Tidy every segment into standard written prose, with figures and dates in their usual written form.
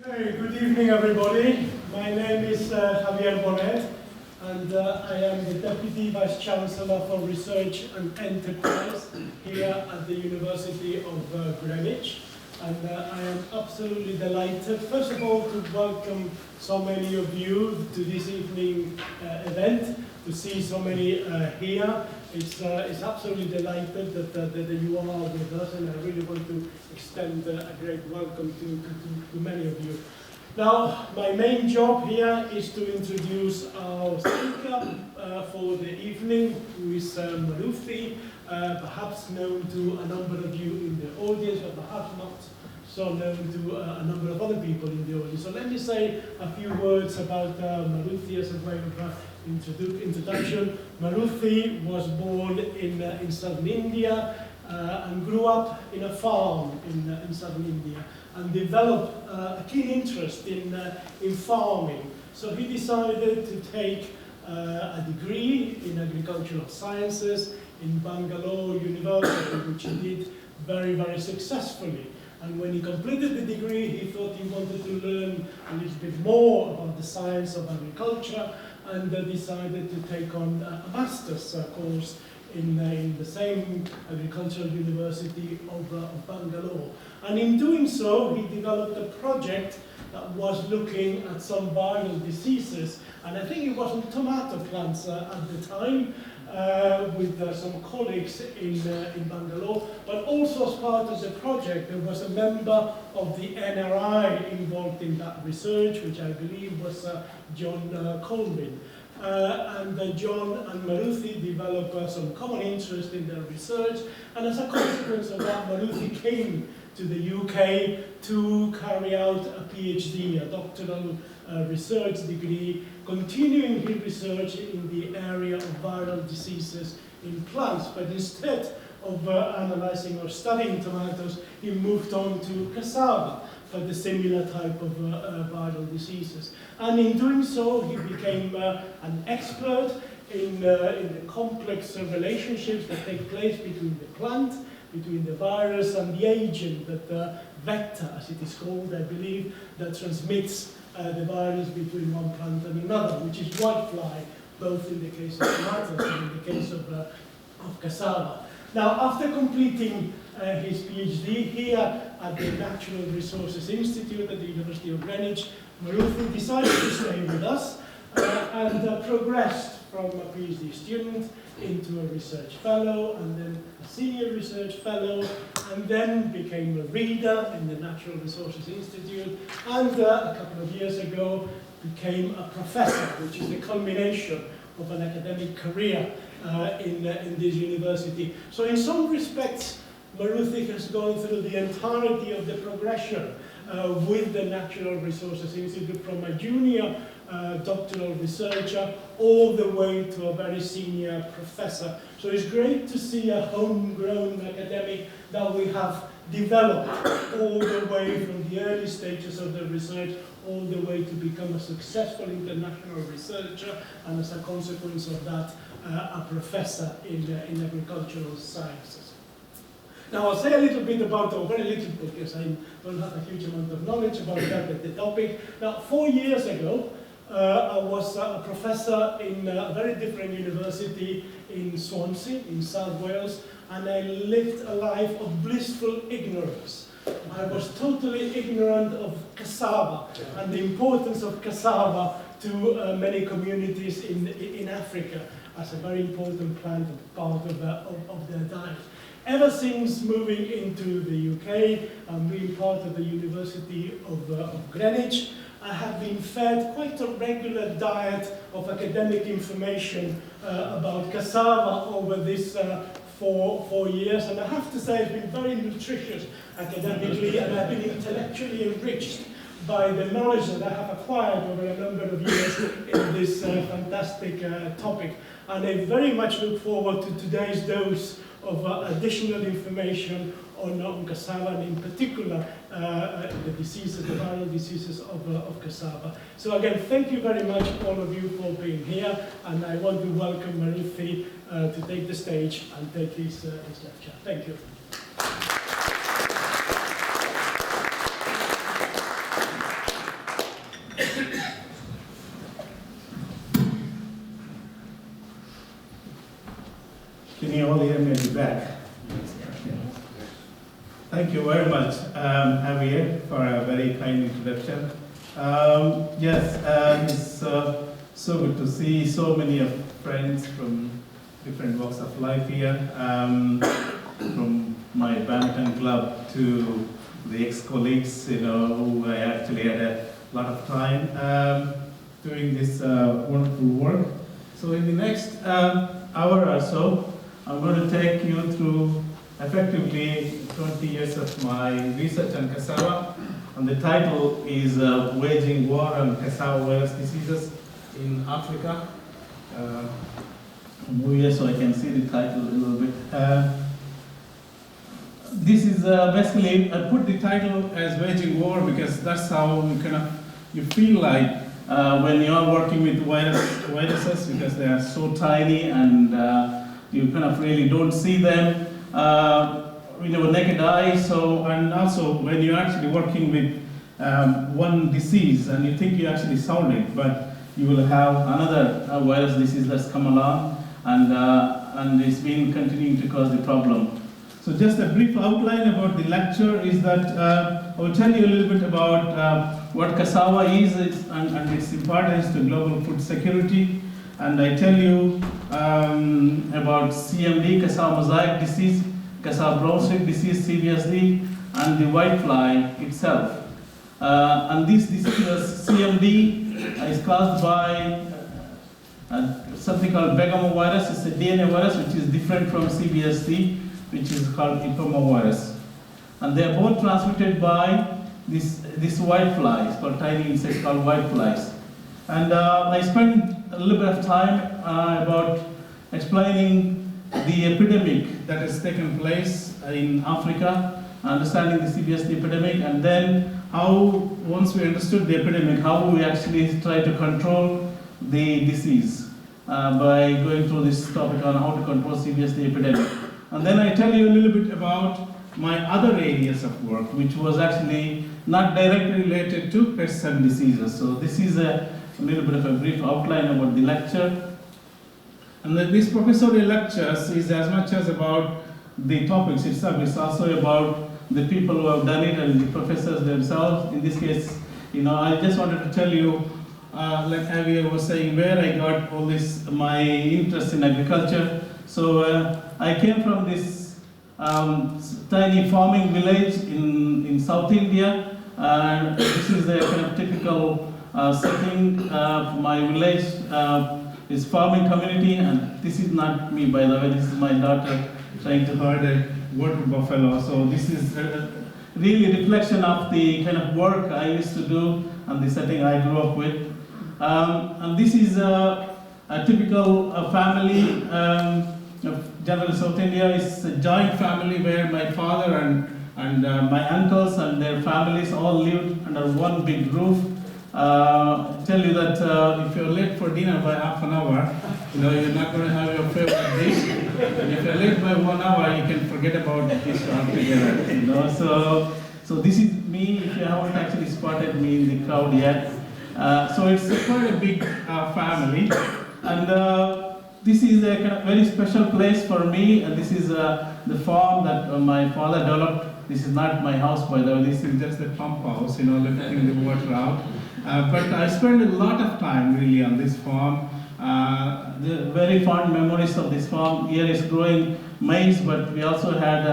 Hey, good evening everybody. My name is Javier Bonet and I am the Deputy Vice Chancellor for Research and Enterprise here at the University of Greenwich. And I am absolutely delighted, first of all, to welcome so many of you to this evening event, to see so many here. It's absolutely delighted that you all are with us, and I really want to extend a great welcome to many of you. Now, my main job here is to introduce our speaker for the evening, who is Maruthi, perhaps known to a number of you in the audience, but perhaps not so known to a number of other people in the audience. So let me say a few words about Maruthi as a way of introduction. Maruthi was born in southern India and grew up in a farm in southern India and developed a keen interest in farming. So he decided to take a degree in agricultural sciences in Bangalore University, which he did very, very successfully. And when he completed the degree, he thought he wanted to learn a little bit more about the science of agriculture, and decided to take on a master's course in the same agricultural university of Bangalore. And in doing so, he developed a project that was looking at some viral diseases, and I think it was on tomato plants at the time, with some colleagues in Bangalore, but also as part of the project there was a member of the NRI involved in that research, which I believe was John Colvin. And John and Maruthi developed some common interest in their research, and as a consequence of that, Maruthi came to the UK to carry out a PhD, a doctoral research degree, continuing his research in the area of viral diseases in plants. But instead of analyzing or studying tomatoes, he moved on to cassava for the similar type of viral diseases. And in doing so, he became an expert in the complex relationships that take place between the plant, between the virus and the agent, that vector, as it is called, I believe, that transmits the virus between one plant and another, which is whitefly, both in the case of tomatoes and in the case of cassava. Now, after completing his PhD here at the Natural Resources Institute at the University of Greenwich, Maruthi decided to stay with us and progressed from a PhD student into a research fellow, and then a senior research fellow, and then became a reader in the Natural Resources Institute, and a couple of years ago became a professor, which is the culmination of an academic career in this university. So in some respects, Maruthi has gone through the entirety of the progression with the Natural Resources Institute, from a junior doctoral researcher all the way to a very senior professor. So it's great to see a homegrown academic that we have developed all the way from the early stages of the research all the way to become a successful international researcher, and as a consequence of that, a professor in agricultural sciences. Now, I'll say a little bit about, or very little, because I don't have a huge amount of knowledge about the topic. Now, 4 years ago, I was a professor in a very different university in Swansea, in South Wales, and I lived a life of blissful ignorance. I was totally ignorant of cassava and the importance of cassava to many communities in Africa as a very important plant and part of their diet. Ever since moving into the UK and being part of the University of Greenwich, I have been fed quite a regular diet of academic information about cassava over this 4 years, and I have to say it's been very nutritious academically, and I've been intellectually enriched by the knowledge that I have acquired over a number of years in this fantastic topic. And I very much look forward to today's dose of additional information on cassava, and in particular the diseases, the viral diseases of cassava. So again, thank you very much, all of you, for being here, and I want to welcome Maruthi to take the stage and take his lecture. Thank you. Thank you very much, Javier, for a very kind introduction. Yes, it's so good to see so many of friends from different walks of life here, from my badminton club to the ex-colleagues, who I actually had a lot of time doing this wonderful work. So in the next hour or so, I'm going to take you through effectively 20 years of my research on cassava, and the title is Waging War on Cassava Virus Diseases in Africa. Move here so I can see the title a little bit. This is basically, I put the title as Waging War because that's how you feel like when you're working with viruses, because they are so tiny and you kind of really don't see them with your naked eye. So, and also when you're actually working with one disease and you think you actually solved it, but you will have another virus disease that's come along and it's been continuing to cause the problem. So just a brief outline about the lecture is that I will tell you a little bit about what cassava is and its importance to global food security. And I tell you about CMD, cassava mosaic disease, cassava brown streak disease, CVSD, and the whitefly itself. And this disease, CMD, is caused by something called begamovirus. It's a DNA virus which is different from CVSD, which is called epimavirus. And they are both transmitted by this whitefly. It's called tiny insects called whiteflies. And I spent a little bit of time about explaining the epidemic that has taken place in Africa, understanding the CVSD epidemic, and then how, once we understood the epidemic, how we actually try to control the disease by going through this topic on how to control CVSD epidemic. And then I tell you a little bit about my other areas of work, which was actually not directly related to pests and diseases. So this is a little bit of a brief outline about the lecture. And this professorial lectures is as much as about the topics itself, it's also about the people who have done it and the professors themselves. In this case, I just wanted to tell you, like Javier was saying, where I got all this, my interest in agriculture. So I came from this tiny farming village in South India. This is a kind of typical setting of my village. Is farming community, and this is not me, by the way, this is my daughter trying to herd a water buffalo. So this is really a reflection of the kind of work I used to do and the setting I grew up with. And this is a typical family. General South India is a joint family where my father and my uncles and their families all lived under one big roof. Tell you that if you're late for dinner by half an hour, you're not going to have your favorite dish. And if you're late by 1 hour, you can forget about the dish altogether. So this is me. If you haven't actually spotted me in the crowd yet, so it's quite a big family, and this is a kind of very special place for me. And this is the farm that my father developed. This is not my house, by the way. This is just a pump house, letting the water out. But I spent a lot of time really on this farm. The very fond memories of this farm. Here is growing maize, but we also had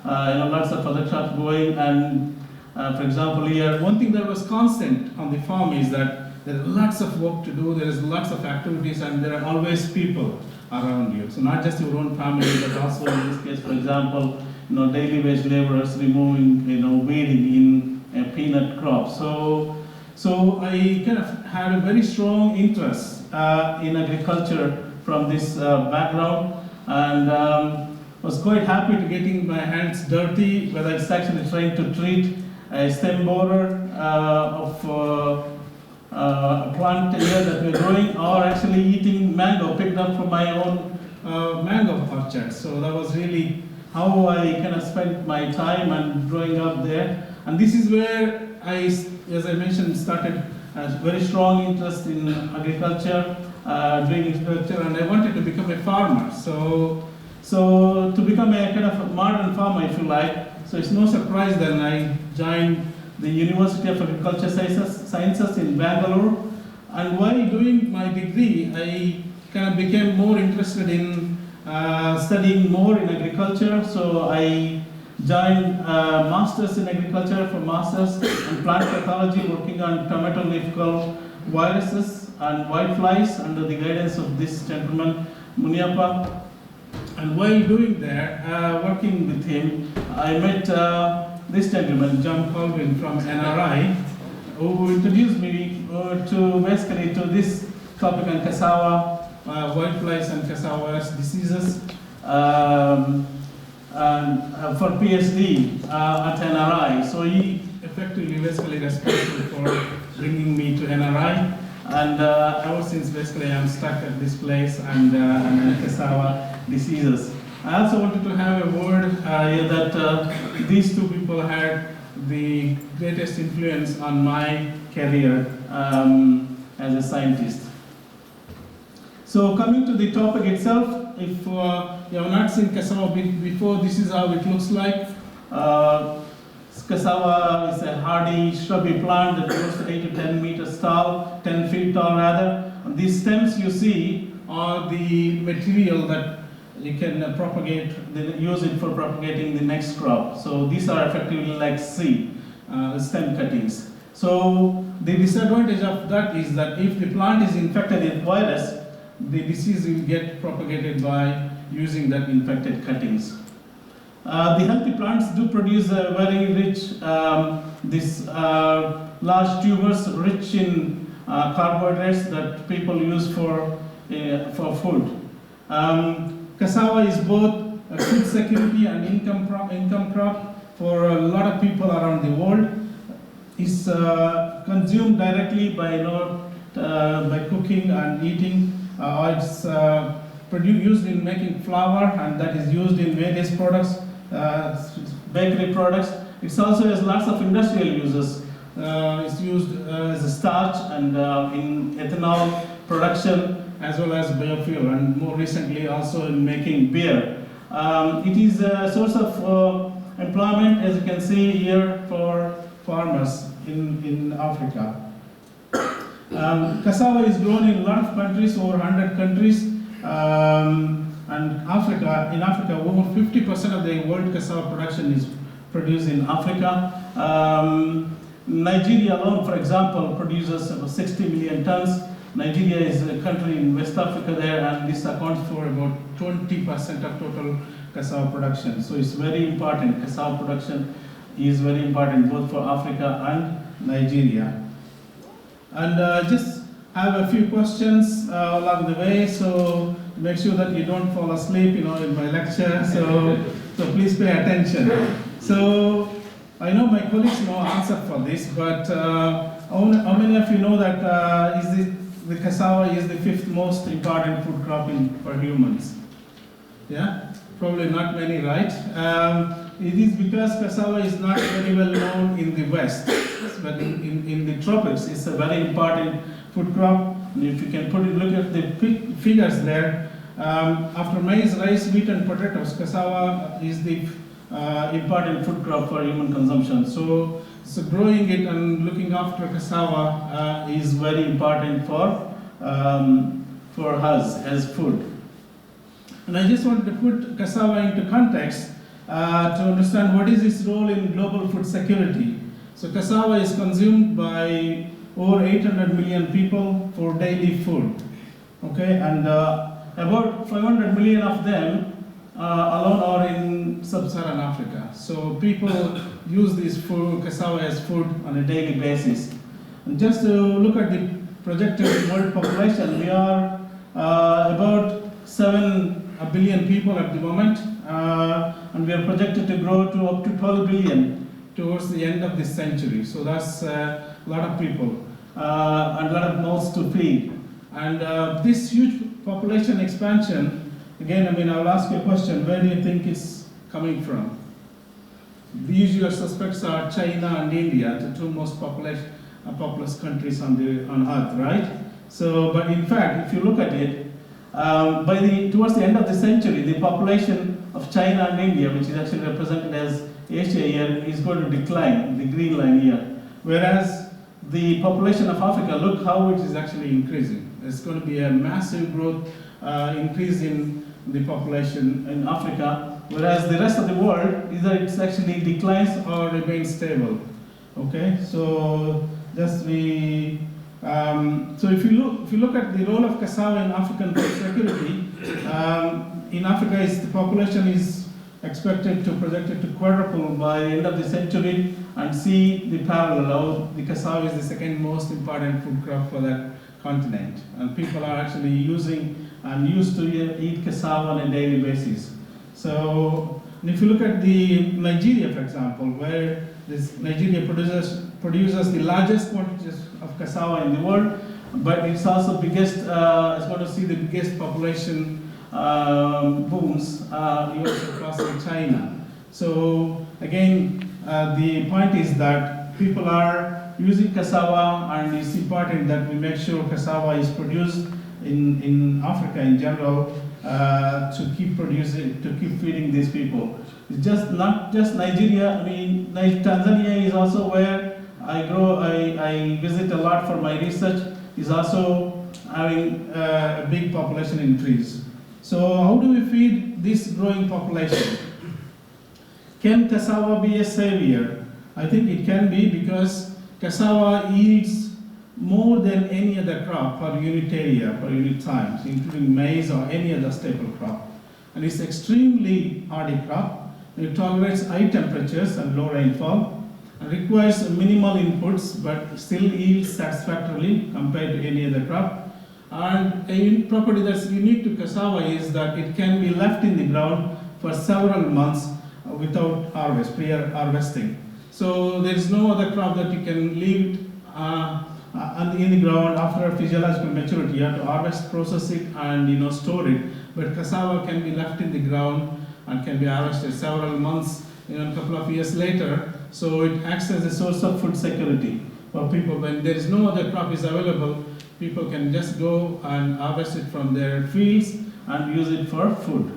lots of other crops going. And for example, here one thing that was constant on the farm is that there is lots of work to do. There is lots of activities, and there are always people around you. So not just your own family, but also in this case, for example, daily wage laborers removing, weeding in a peanut crop. So I kind of had a very strong interest in agriculture from this background, and was quite happy to getting my hands dirty, whether it's actually trying to treat a stem borer of a plant here that we're growing, or actually eating mango picked up from my own mango orchard. So that was really how I kind of spent my time and growing up there. And this is where I, as I mentioned, started a very strong interest in agriculture, doing agriculture, and I wanted to become a farmer. So So to become a kind of a modern farmer, if you like, so it's no surprise that I joined the University of Agriculture Sciences in Bangalore. And while doing my degree, I kind of became more interested in studying more in agriculture. So I joined Masters in Agriculture for Masters and Plant Pathology, working on tomato leaf curl viruses and whiteflies under the guidance of this gentleman, Muniappa. And while doing that, working with him, I met this gentleman, John Colvin from NRI, who introduced me to basically to this topic on cassava, whiteflies and cassava virus diseases, and for PhD at NRI. So he effectively basically responsible for bringing me to NRI. And ever since basically I'm stuck at this place and cassava diseases. I also wanted to have a word here that these two people had the greatest influence on my career as a scientist. So coming to the topic itself, if you have not seen cassava before, this is how it looks like. Cassava is a hardy shrubby plant that grows to 8 to 10 meters tall, 10 feet tall rather. And these stems you see are the material that you can propagate, use it for propagating the next crop. So these are effectively like seed, stem cuttings. So the disadvantage of that is that if the plant is infected with virus, the disease will get propagated by using that infected cuttings. The healthy plants do produce a very rich, large tubers rich in carbohydrates that people use for food. Cassava is both a food security and income crop for a lot of people around the world. It's consumed directly by cooking and eating. It's used in making flour, and that is used in various products, bakery products. It also has lots of industrial uses. It's used as a starch and in ethanol production, as well as biofuel, and more recently also in making beer. It is a source of employment, as you can see here, for farmers in Africa. Cassava is grown in a lot of countries, over 100 countries, and in Africa, over 50% of the world cassava production is produced in Africa. Nigeria alone, for example, produces about 60 million tons. Nigeria is a country in West Africa there, and this accounts for about 20% of total cassava production. So it's very important. Cassava production is very important both for Africa and Nigeria. And just have a few questions along the way, so make sure that you don't fall asleep, in my lecture. So please pay attention. So I know my colleagues know answer for this, but how many of you know that the cassava is the 5th most important food crop for humans? Yeah, probably not many, right? It is because cassava is not very well known in the West, but in the tropics, it's a very important food crop. And if you can look at the figures there, after maize, rice, wheat, and potatoes, cassava is the important food crop for human consumption. So growing it and looking after cassava is very important for us as food. And I just wanted to put cassava into context to understand what is its role in global food security. So cassava is consumed by over 800 million people for daily food. Okay, and about 500 million of them alone are in sub-Saharan Africa. So people use this cassava as food on a daily basis. And just to look at the projected world population, we are about 7 billion people at the moment, and we are projected to grow to up to 12 billion towards the end of this century. So that's a lot of people and a lot of mouths to feed. And this huge population expansion, again, I'll ask you a question: where do you think it's coming from? The usual suspects are China and India, the two most populous countries on Earth, right? So, but in fact, if you look at it, Towards the end of the century, the population of China and India, which is actually represented as Asia here, is going to decline, the green line here. Whereas the population of Africa, look how it is actually increasing. There's going to be a massive growth, increase in the population in Africa, whereas the rest of the world, either it's actually declines or remains stable. Okay, so just so if you look at the role of cassava in African food security, in Africa, the population is projected to quadruple by the end of the century, and see the parallel of the cassava is the second most important food crop for that continent, and people are actually using and used to eat cassava on a daily basis. So if you look at the Nigeria, for example, where Nigeria produces the largest quantities of cassava in the world, but it's also biggest. It's going to see the biggest population booms even surpassing China. So again, the point is that people are using cassava, and it's important that we make sure cassava is produced in Africa in general to keep feeding these people. It's just not just Nigeria. I mean, Tanzania is also where I visit a lot for my research. Is also having a big population increase. So how do we feed this growing population? Can cassava be a savior? I think it can be, because cassava yields more than any other crop per unit area, per unit times, including maize or any other staple crop. And it's extremely hardy crop. It tolerates high temperatures and low rainfall, and requires minimal inputs, but still yields satisfactorily compared to any other crop. And a property that's unique to cassava is that it can be left in the ground for several months without prior harvesting. So there is no other crop that you can leave in the ground after physiological maturity. You have to harvest, process it, and store it. But cassava can be left in the ground and can be harvested several months, a couple of years later. So it acts as a source of food security for people. When there is no other crop is available, people can just go and harvest it from their fields and use it for food.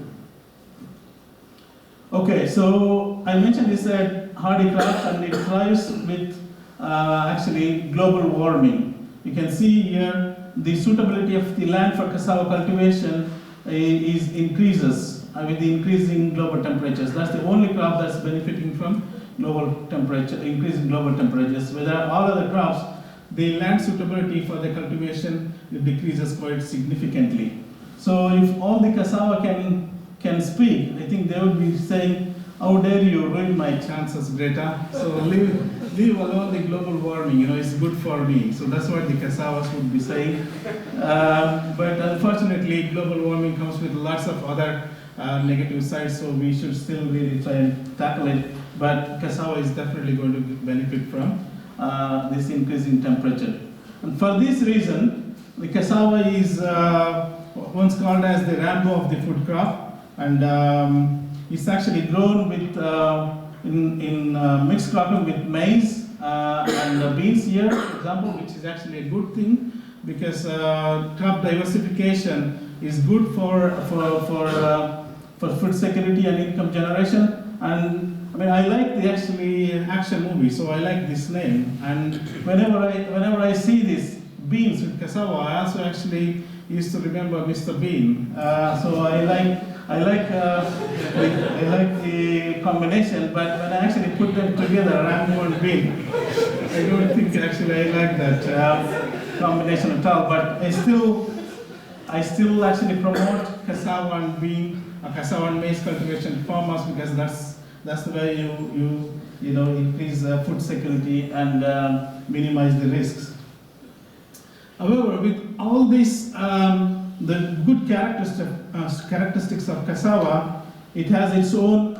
Okay, so I mentioned it's a hardy crop, and it thrives with actually global warming. You can see here the suitability of the land for cassava cultivation increases with the increasing global temperatures. That's the only crop that's benefiting from increasing global temperatures. Whether all other crops, the land suitability for the cultivation decreases quite significantly. So if all the cassava can speak, I think they would be saying, "How dare you ruin my chances, Greta? So leave alone the global warming. It's good for me." So that's what the cassavas would be saying. But unfortunately, global warming comes with lots of other negative sides. So we should still really try and tackle it. But cassava is definitely going to benefit from this increase in temperature. And for this reason, the cassava is once called as the Rambo of the food crop, and it's actually grown with in mixed cropping with maize and beans here, for example, which is actually a good thing, because crop diversification is good for food security and income generation. And I like the action movie, so I like this name. And whenever I see this beans with cassava, I also actually used to remember Mr. Bean. So I like the combination, but when I actually put them together, Rambo and Bean, I don't think actually I like that combination at all. But I still actually promote cassava and bean, cassava and maize cultivation farmers, because that's the way you increase food security and minimize the risks. However, with all these the good characteristics of cassava, it has its own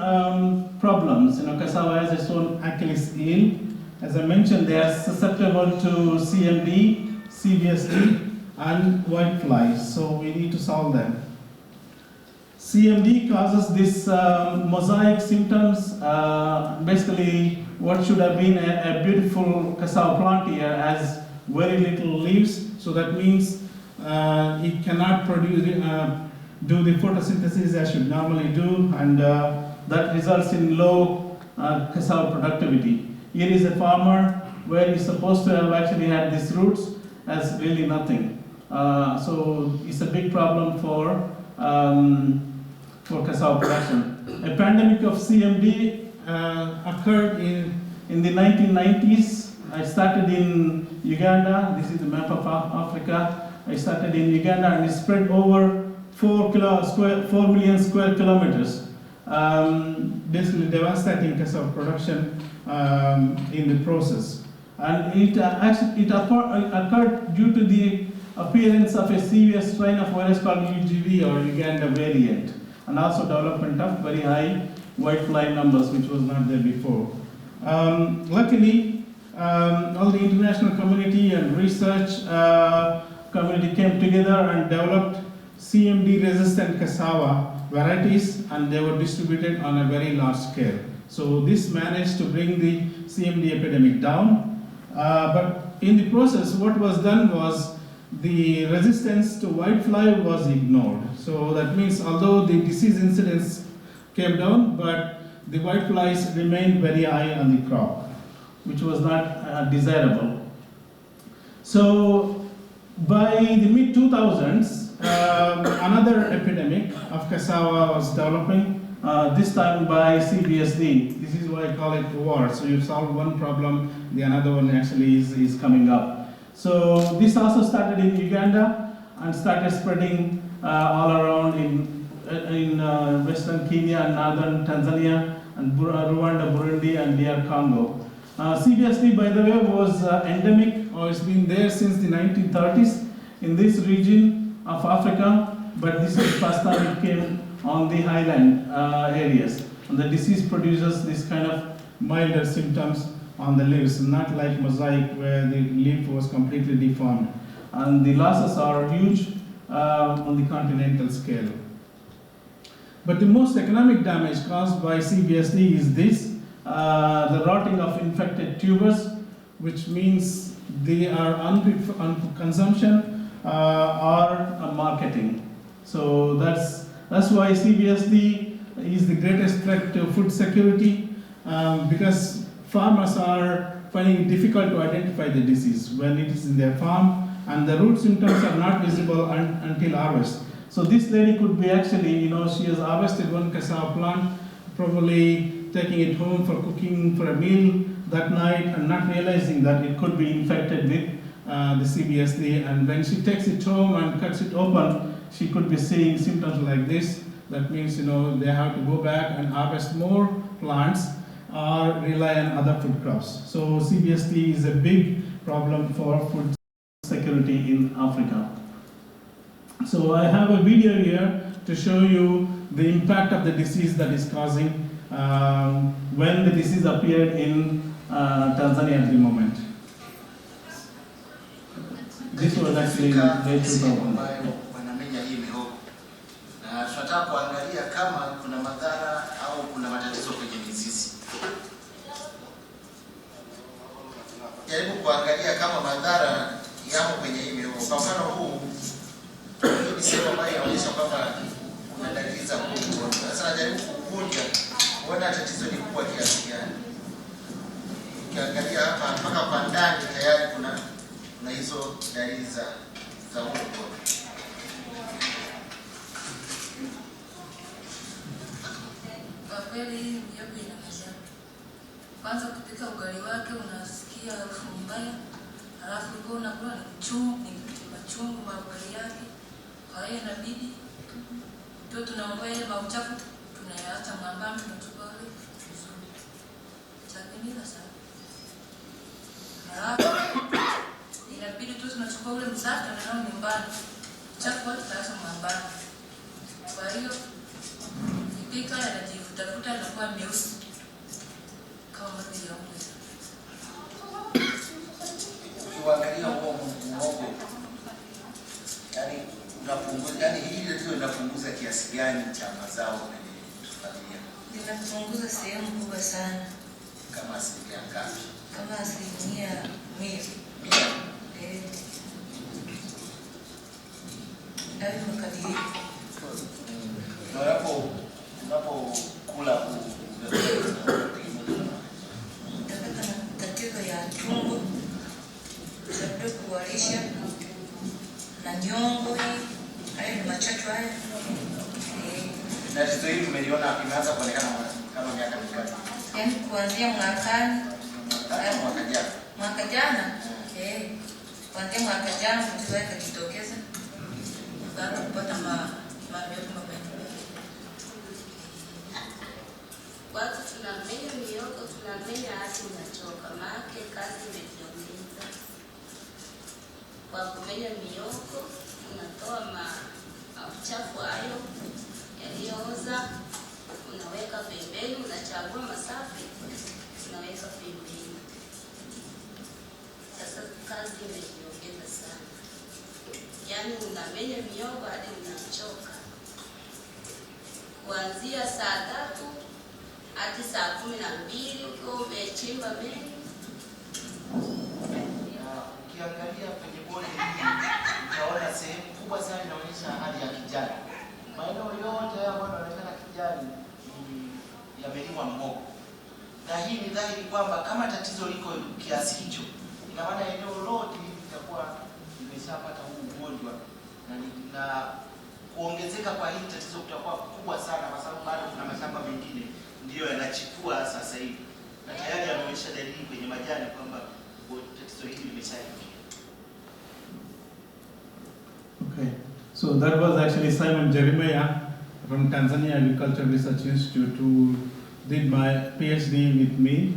problems. Cassava has its own Achilles heel. As I mentioned, they are susceptible to CMD, CBSD, and whiteflies. So we need to solve them. CMD causes this mosaic symptoms. Basically, what should have been a beautiful cassava plant here has very little leaves. So that means it cannot do the photosynthesis as should normally do, and that results in low cassava productivity. Here is a farmer where he's supposed to have actually had these roots as really nothing. So it's a big problem for cassava production. A pandemic of CMD occurred in the 1990s. I started in Uganda. This is the map of Africa. I started in Uganda, and it spread over 4 million square kilometers, basically devastating cassava production in the process. And it occurred due to the appearance of a serious strain of virus called UGV, or Uganda variant, and also development of very high whitefly numbers, which was not there before. Luckily, all the international community and research community came together and developed CMD-resistant cassava varieties, and they were distributed on a very large scale. So this managed to bring the CMD epidemic down. But in the process, what was done was the resistance to whitefly was ignored. So that means although the disease incidence came down, but the whiteflies remained very high on the crop, which was not desirable. So by the mid-2000s, another epidemic of cassava was developing, this time by CBSD. This is why I call it war. So you solve one problem, the another one actually is coming up. So this also started in Uganda and started spreading all around in western Kenya and northern Tanzania and Rwanda, Burundi, and DR Congo. CBSD, by the way, was endemic, or it's been there since the 1930s in this region of Africa, but this is the first time it came on the highland areas. And the disease produces this kind of milder symptoms on the leaves, not like mosaic where the leaf was completely deformed. And the losses are huge on the continental scale. But the most economic damage caused by CBSD is this, the rotting of infected tubers, which means they are unfit for consumption or marketing. So that's why CBSD is the greatest threat to food security, because farmers are finding it difficult to identify the disease when it is in their farm, and the root symptoms are not visible until harvest. So this lady could be actually, she has harvested one cassava plant, probably taking it home for cooking for a meal that night and not realizing that it could be infected with the CBSD. And when she takes it home and cuts it open, she could be seeing symptoms like this. That means, they have to go back and harvest more plants or rely on other food crops. So CBSD is a big problem for food security in Africa. So I have a video here to show you the impact of the disease that is causing when the disease appeared in Tanzania at the moment. This was actually in late 2000. Tunataka kuangalia kama kuna madhara au kuna matatizo kwenye mizizi. Jaribu kuangalia kama madhara yamo kwenye hii mihogo. Kwa mfano huu ni sehemu ambayo inaonyesha kwamba kuna dalili za ugonjwa. Sasa najaribu kuvunja kuona tatizo ni kubwa kiasi gani. Ukiangalia hapa mpaka kwa ndani tayari kuna hizo dalili za ugonjwa. Kweli mihogo ina madhara. Kwanza kupika ugali wake unasikia harufu mbaya, halafu ulikuwa unakula ni machungu ugali yake. Kwa hiyo inabidi tu tunaondoa ile mauchafu tunayaacha mwambani, tunachukua ule vizuri. Chakimila sana. Halafu inabidi tu tunachukua ule msafi tunao nyumbani. Uchafu wote tutaacha mwambani. Kwa hiyo ikipika yanajifutafuta yanakuwa meusi kama maji ya unga. Ukiangalia muhogo, yani unapunguza, hili ndio linapunguza kiasi gani cha mazao kwenye familia? Linapunguza sehemu kubwa sana. Kama asilimia ngapi? Kama 100%. hayo makadirio. Unapokula Utapata na tatizo ya tumbo, labda kuharisha na nyongo hii, haya ni machachu haya. na tatizo hili umeliona imeanza kuonekana kama miaka mingapi? Yaani kuanzia mwakani, mwaka jana, kuanzia mwaka jana tatizo hili kujitokeza baada kupata marefu mabaya. Watu tunamenya mioko, tunamenya hadi unachoka, maana kazi imejiongeza. Kwa kumenya mioko, unatoa uchafu hayo yaliyooza, unaweka pembeni, unachagua masafi, unaweka pembeni. Sasa kazi imejiongeza sana. Yaani unamenya mioko hadi unachoka. Kuanzia saa 3 hadi saa 12 ukiwa umechimba mengi. Ukiangalia kwenye bodi hii utaona sehemu kubwa sana inaonyesha hali ya kijani. Maeneo yote haya ambayo yanaonekana kijani yamelimwa mhogo. Na hii ni dhahiri kwamba kama tatizo liko kiasi hicho, ina maana eneo lote hili litakuwa limeshapata huu ugonjwa na kuongezeka kwa hili tatizo kutakuwa kubwa sana, kwa sababu bado kuna mashamba mengine ndiyo yanachipua sasa hivi na tayari yameonyesha dalili kwenye majani kwamba tatizo hili limeshaingia. Okay, so that was actually Simon Jeremiah from Tanzania Agricultural Research Institute who did my PhD with me.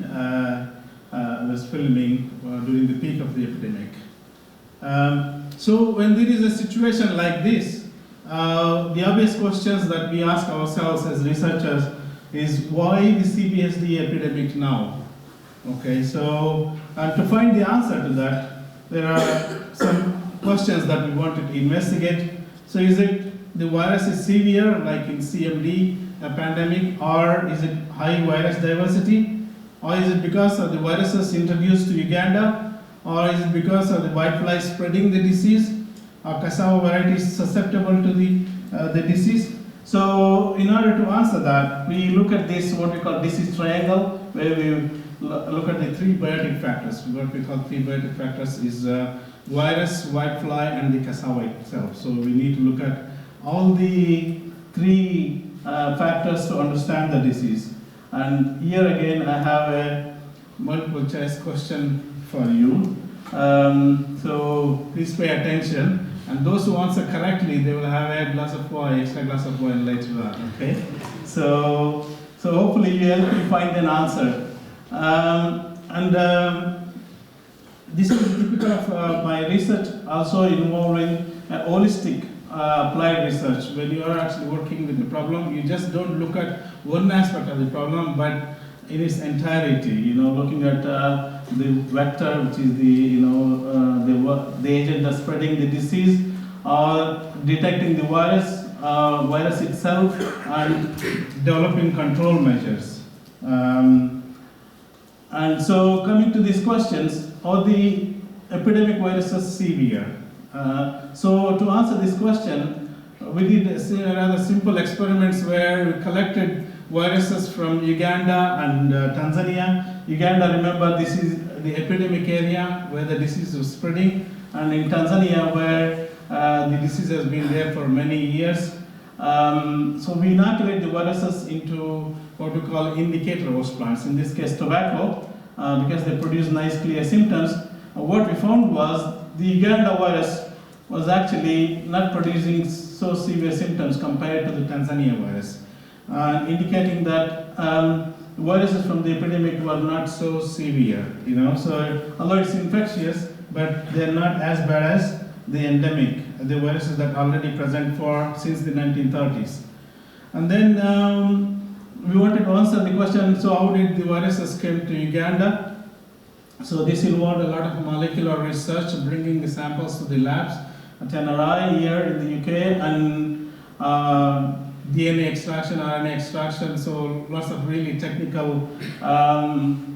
Was filming during the peak of the epidemic. So when there is a situation like this, the obvious questions that we ask ourselves as researchers is why the CBSD epidemic now? Okay, so to find the answer to that, there are some questions that we wanted to investigate. So is it the virus is severe, like in CMD, a pandemic, or is it high virus diversity? Or is it because of the viruses introduced to Uganda? Or is it because of the whitefly spreading the disease? Are cassava varieties susceptible to the disease? So in order to answer that, we look at this, what we call disease triangle, where we look at the 3 biotic factors. What we call 3 biotic factors is virus, whitefly, and the cassava itself. So we need to look at all the 3 factors to understand the disease. And here again, I have a multiple choice question for you. So please pay attention. And those who answer correctly, they will have a glass of wine, extra glass of wine later on. Okay. So hopefully you help me find an answer. This is typical of my research, also involving holistic applied research. When you are actually working with the problem, you just don't look at one aspect of the problem, but in its entirety. You know, looking at the vector, which is the agent that's spreading the disease, or detecting the virus itself, and developing control measures. And so, coming to these questions, are the epidemic viruses severe? So to answer this question, we did rather simple experiments where we collected viruses from Uganda and Tanzania. Uganda, remember, this is the epidemic area where the disease was spreading, and in Tanzania where the disease has been there for many years. So we inoculate the viruses into what we call indicator host plants, in this case tobacco, because they produce nice clear symptoms. What we found was the Uganda virus was actually not producing so severe symptoms compared to the Tanzania virus, indicating that viruses from the epidemic were not so severe. You know, so although it's infectious, but they're not as bad as the endemic, the viruses that are already present since the 1930s. And then we wanted to answer the question, so how did the viruses come to Uganda? So this involved a lot of molecular research, bringing the samples to the labs at NRI here in the UK, and DNA extraction, RNA extraction, so lots of really technical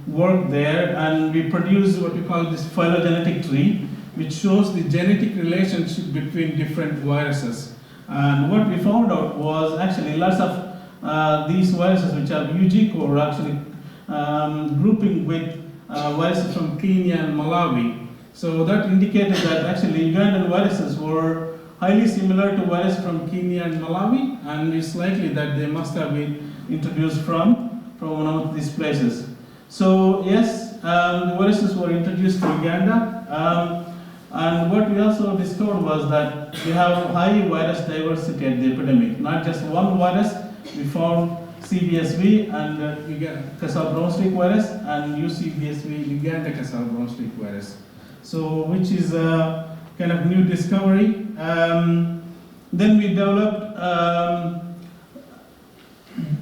work there. And we produced what we call this phylogenetic tree, which shows the genetic relationship between different viruses. And what we found out was actually lots of these viruses which are UG core actually grouping with viruses from Kenya and Malawi. So that indicated that actually Ugandan viruses were highly similar to viruses from Kenya and Malawi, and it's likely that they must have been introduced from one of these places. So yes, the viruses were introduced to Uganda, and what we also discovered was that we have high virus diversity at the epidemic. Not just one virus, we found CBSV and Cassava brown streak virus, and UCBSV Uganda Cassava brown streak virus. So which is a kind of new discovery. Then we developed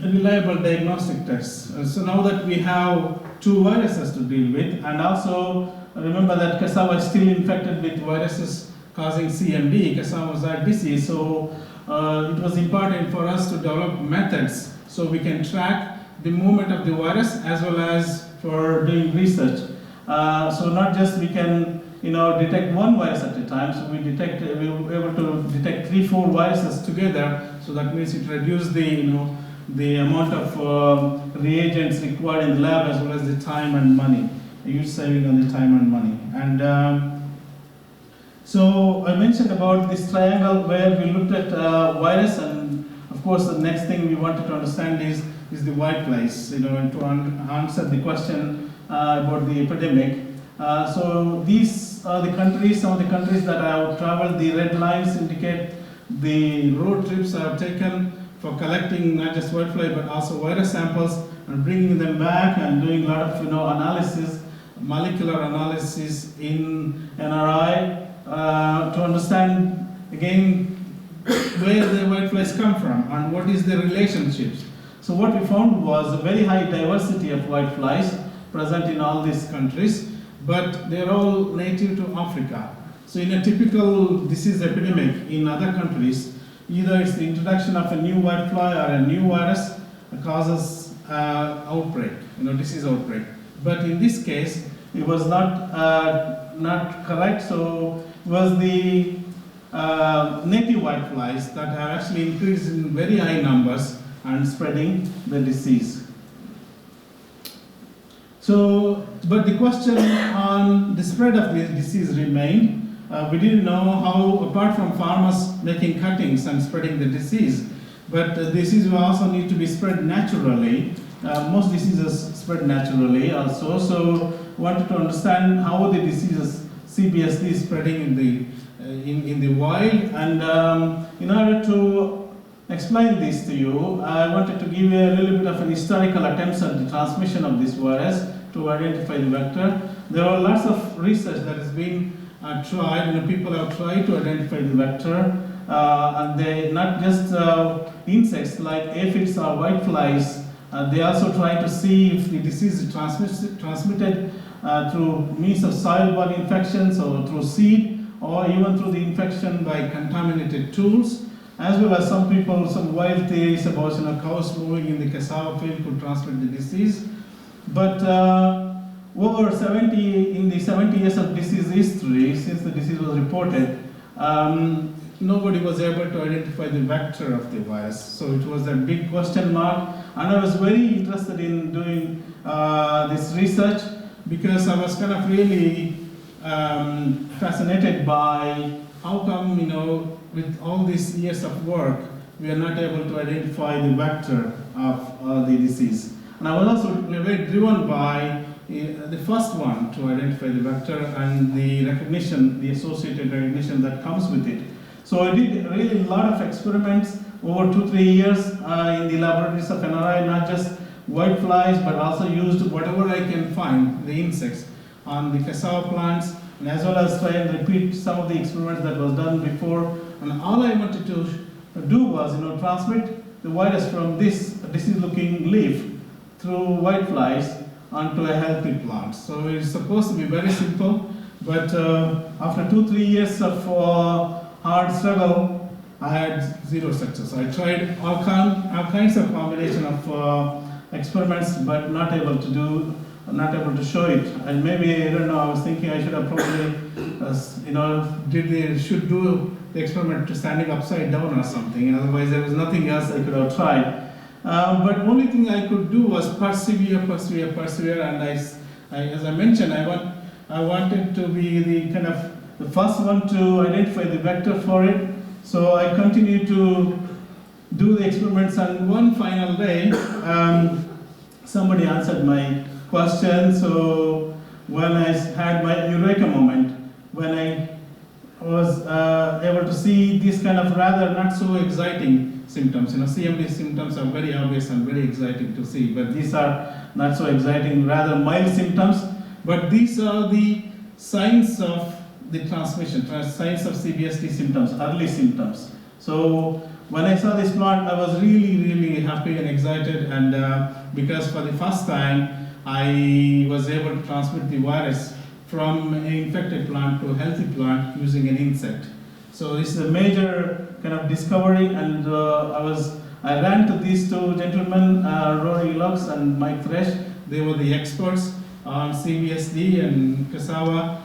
reliable diagnostic tests. So now that we have two viruses to deal with, and also remember that cassava is still infected with viruses causing CMD, cassava mosaic disease. So it was important for us to develop methods so we can track the movement of the virus as well as for doing research. So not just we can detect one virus at a time. So we were able to detect 3-4 viruses together. So that means it reduced the amount of reagents required in the lab as well as the time and money. A huge saving on the time and money. And so I mentioned about this triangle where we looked at virus, and of course the next thing we wanted to understand is the whiteflies, and to answer the question about the epidemic. So these are the countries, some of the countries that I have traveled. The red lines indicate the road trips I have taken for collecting not just whitefly but also virus samples and bringing them back and doing a lot of analysis, molecular analysis in NRI to understand again where the whiteflies come from and what is the relationships. So what we found was a very high diversity of whiteflies present in all these countries, but they're all native to Africa. So in a typical disease epidemic in other countries, either it's the introduction of a new whitefly or a new virus that causes outbreak, disease outbreak. But in this case, it was not correct. So it was the native whiteflies that have actually increased in very high numbers and spreading the disease. So, but the question on the spread of this disease remained. We didn't know how, apart from farmers making cuttings and spreading the disease, but the disease will also need to be spread naturally. Most diseases spread naturally also, so wanted to understand how the diseases CBSD is spreading in the wild. And in order to explain this to you, I wanted to give you a little bit of an historical attempts at the transmission of this virus to identify the vector. There are lots of research that has been tried, people have tried to identify the vector, and they not just insects like aphids or whiteflies, they also try to see if the disease is transmitted through means of soil-borne infections or through seed, or even through the infection by contaminated tools, as well as some wild theories about cows moving in the cassava field could transmit the disease. But over 70 years of disease history, since the disease was reported, nobody was able to identify the vector of the virus. So it was a big question mark, and I was very interested in doing this research because I was kind of really fascinated by how come, with all these years of work, we are not able to identify the vector of the disease. And I was also very driven by the first one to identify the vector and the recognition, the associated recognition that comes with it. So I did really a lot of experiments over 2-3 years in the laboratories of NRI, not just whiteflies, but also used whatever I can find, the insects, on the cassava plants, and as well as try and repeat some of the experiments that was done before. And all I wanted to do was, transmit the virus from this disease-looking leaf through whiteflies onto a healthy plant. So it's supposed to be very simple, but after 2-3 years of hard struggle, I had zero success. I tried all kinds of combination of experiments, but not able to do not able to show it. And maybe, I don't know, I was thinking I should have probably, should do the experiment to standing upside down or something. Otherwise, there was nothing else I could have tried. But only thing I could do was persevere, and as I mentioned, I wanted to be the kind of the first one to identify the vector for it. So I continued to do the experiments, and one final day, somebody answered my question. So when I had my eureka moment, when I was able to see these kind of rather not so exciting symptoms. CMD symptoms are very obvious and very exciting to see, but these are not so exciting, rather mild symptoms. But these are the signs of the transmission, signs of CBSD symptoms, early symptoms. So when I saw this plant, I was really happy and excited, and because for the first time, I was able to transmit the virus from an infected plant to a healthy plant using an insect. So this is a major kind of discovery, and I ran to these two gentlemen, Rory Lux and Mike Thresh. They were the experts on CBSD and cassava,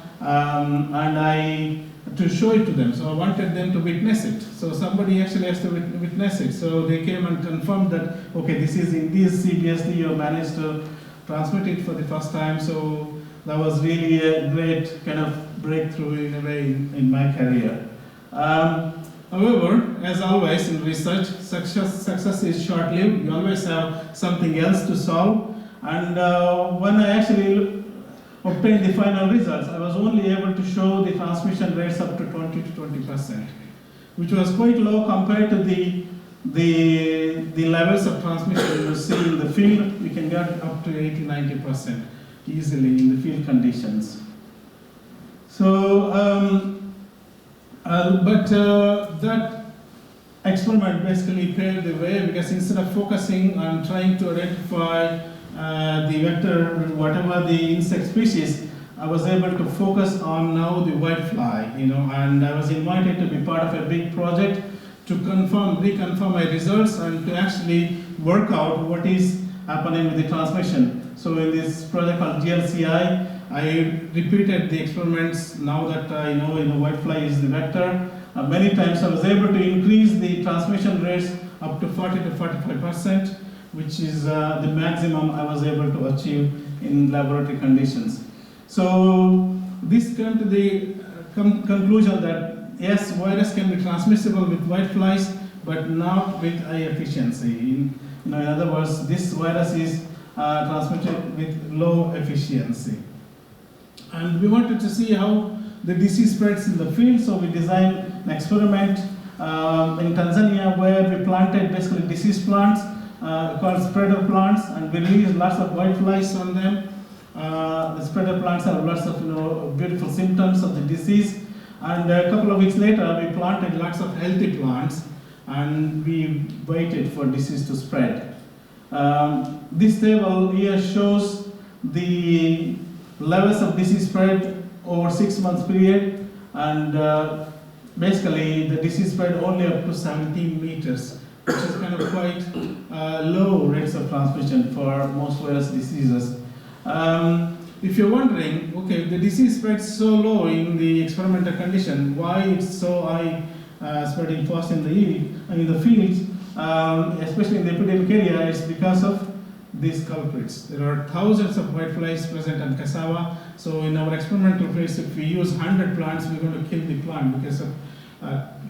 to show it to them. So I wanted them to witness it. So somebody actually has to witness it. So they came and confirmed that, okay, this is indeed CBSD, you managed to transmit it for the first time. So that was really a great kind of breakthrough in a way in my career. However, as always in research, success is short-lived. You always have something else to solve. And when I actually obtained the final results, I was only able to show the transmission rates up to 20%, which was quite low compared to the levels of transmission you see in the field. We can get up to 80-90% easily in the field conditions. So, that experiment basically paved the way, because instead of focusing on trying to identify the vector, whatever the insect species, I was able to focus on now the whitefly, and I was invited to be part of a big project to reconfirm my results and to actually work out what is happening with the transmission. So in this project called GLCI, I repeated the experiments now that I know whitefly is the vector. Many times I was able to increase the transmission rates up to 40 to 45%, which is the maximum I was able to achieve in laboratory conditions. So this came to the conclusion that yes, virus can be transmissible with whiteflies, but not with high efficiency. In other words, this virus is transmitted with low efficiency. And we wanted to see how the disease spreads in the field, so we designed an experiment in Tanzania where we planted basically disease plants called spreader plants, and we released lots of whiteflies on them. The spreader plants have lots of beautiful symptoms of the disease, and a couple of weeks later we planted lots of healthy plants and we waited for disease to spread. This table here shows the levels of disease spread over 6 months period, and basically the disease spread only up to 17 meters, which is kind of quite low rates of transmission for most virus diseases. If you're wondering, okay, the disease spreads so low in the experimental condition, why it's so high spreading fast in the fields, especially in the epidemic area, it's because of these culprits. There are thousands of whiteflies present on cassava. So in our experimental phase, if we use 100 plants, we're going to kill the plant because of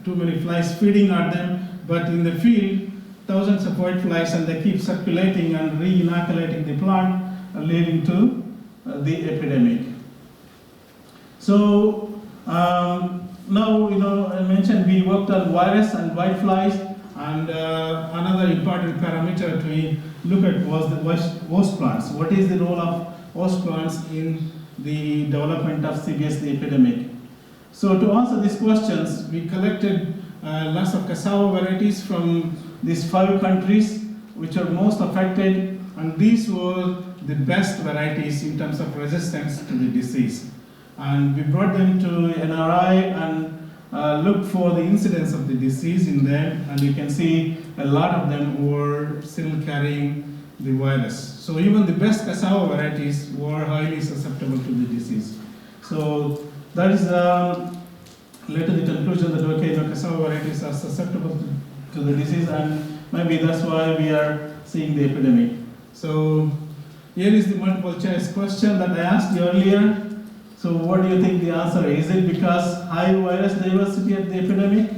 too many flies feeding on them. But in the field, thousands of whiteflies, and they keep circulating and re-inoculating the plant, leading to the epidemic. So now, I mentioned we worked on virus and whiteflies, and another important parameter to look at was the host plants. What is the role of host plants in the development of CBSD epidemic? So to answer these questions, we collected lots of cassava varieties from these 5 countries which are most affected, and these were the best varieties in terms of resistance to the disease. And we brought them to NRI and looked for the incidence of the disease in them, and you can see a lot of them were still carrying the virus. So even the best cassava varieties were highly susceptible to the disease. So that is led to the conclusion that okay, cassava varieties are susceptible to the disease, and maybe that's why we are seeing the epidemic. So here is the multiple choice question that I asked you earlier. So what do you think the answer is? Is it because high virus diversity at the epidemic?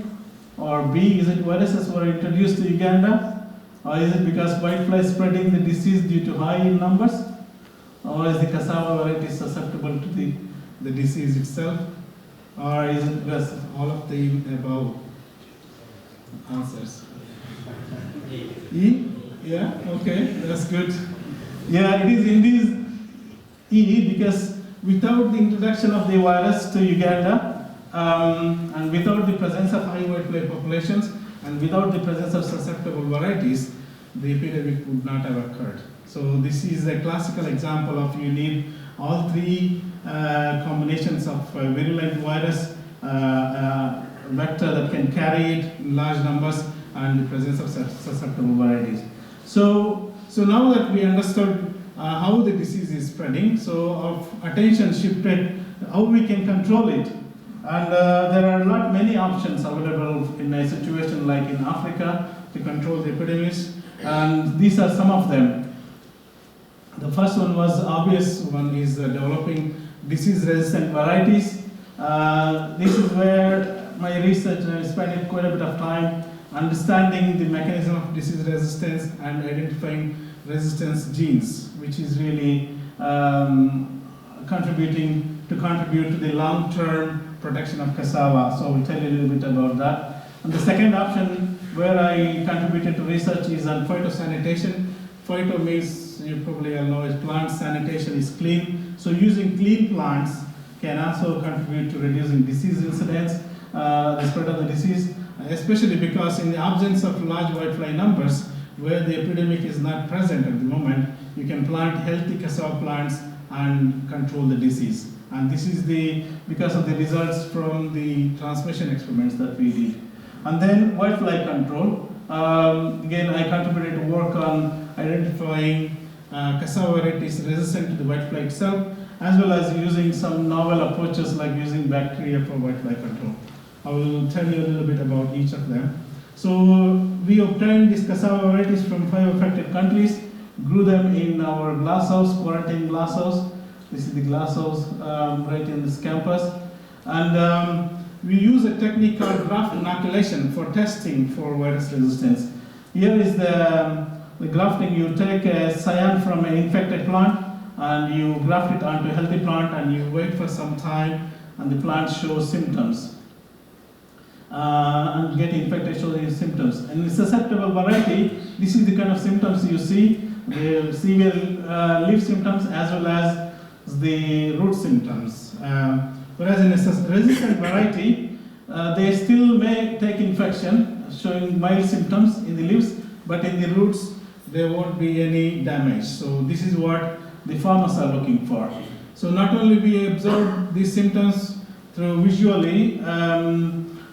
Or B, is it viruses were introduced to Uganda? Or is it because whitefly spreading the disease due to high in numbers? Or is the cassava variety susceptible to the disease itself? Or is it because all of the above answers? E? Yeah, okay, that's good. Yeah, it is indeed E, because without the introduction of the virus to Uganda, and without the presence of high whitefly populations, and without the presence of susceptible varieties, the epidemic would not have occurred. So this is a classical example of you need all three combinations of virulent virus, vector that can carry it in large numbers, and the presence of susceptible varieties. So now that we understood how the disease is spreading, so our attention shifted how we can control it. And there are not many options available in a situation like in Africa to control the epidemics, and these are some of them. The first one was obvious one is developing disease-resistant varieties. This is where my research spent quite a bit of time understanding the mechanism of disease resistance and identifying resistance genes, which is really contribute to the long-term protection of cassava. So we'll tell you a little bit about that. And the second option where I contributed to research is on phytosanitation. Phyto means, you probably all know, is plant sanitation is clean. So using clean plants can also contribute to reducing disease incidence, the spread of the disease, especially because in the absence of large whitefly numbers, where the epidemic is not present at the moment, you can plant healthy cassava plants and control the disease. And this is because of the results from the transmission experiments that we did. And then whitefly control. Again, I contributed to work on identifying cassava varieties resistant to the whitefly itself, as well as using some novel approaches like using bacteria for whitefly control. I will tell you a little bit about each of them. So we obtained these cassava varieties from 5 affected countries, grew them in our glasshouse, quarantine glasshouse. This is the glasshouse right in this campus. And we use a technique called graft inoculation for testing for virus resistance. Here is the grafting. You take a cyan from an infected plant and you graft it onto a healthy plant, and you wait for some time and the plant shows symptoms. And get infected, showing symptoms. And in susceptible variety, this is the kind of symptoms you see, the severe leaf symptoms as well as the root symptoms. Whereas in a resistant variety, they still may take infection, showing mild symptoms in the leaves, but in the roots, there won't be any damage. So this is what the farmers are looking for. So not only we observe these symptoms through visually,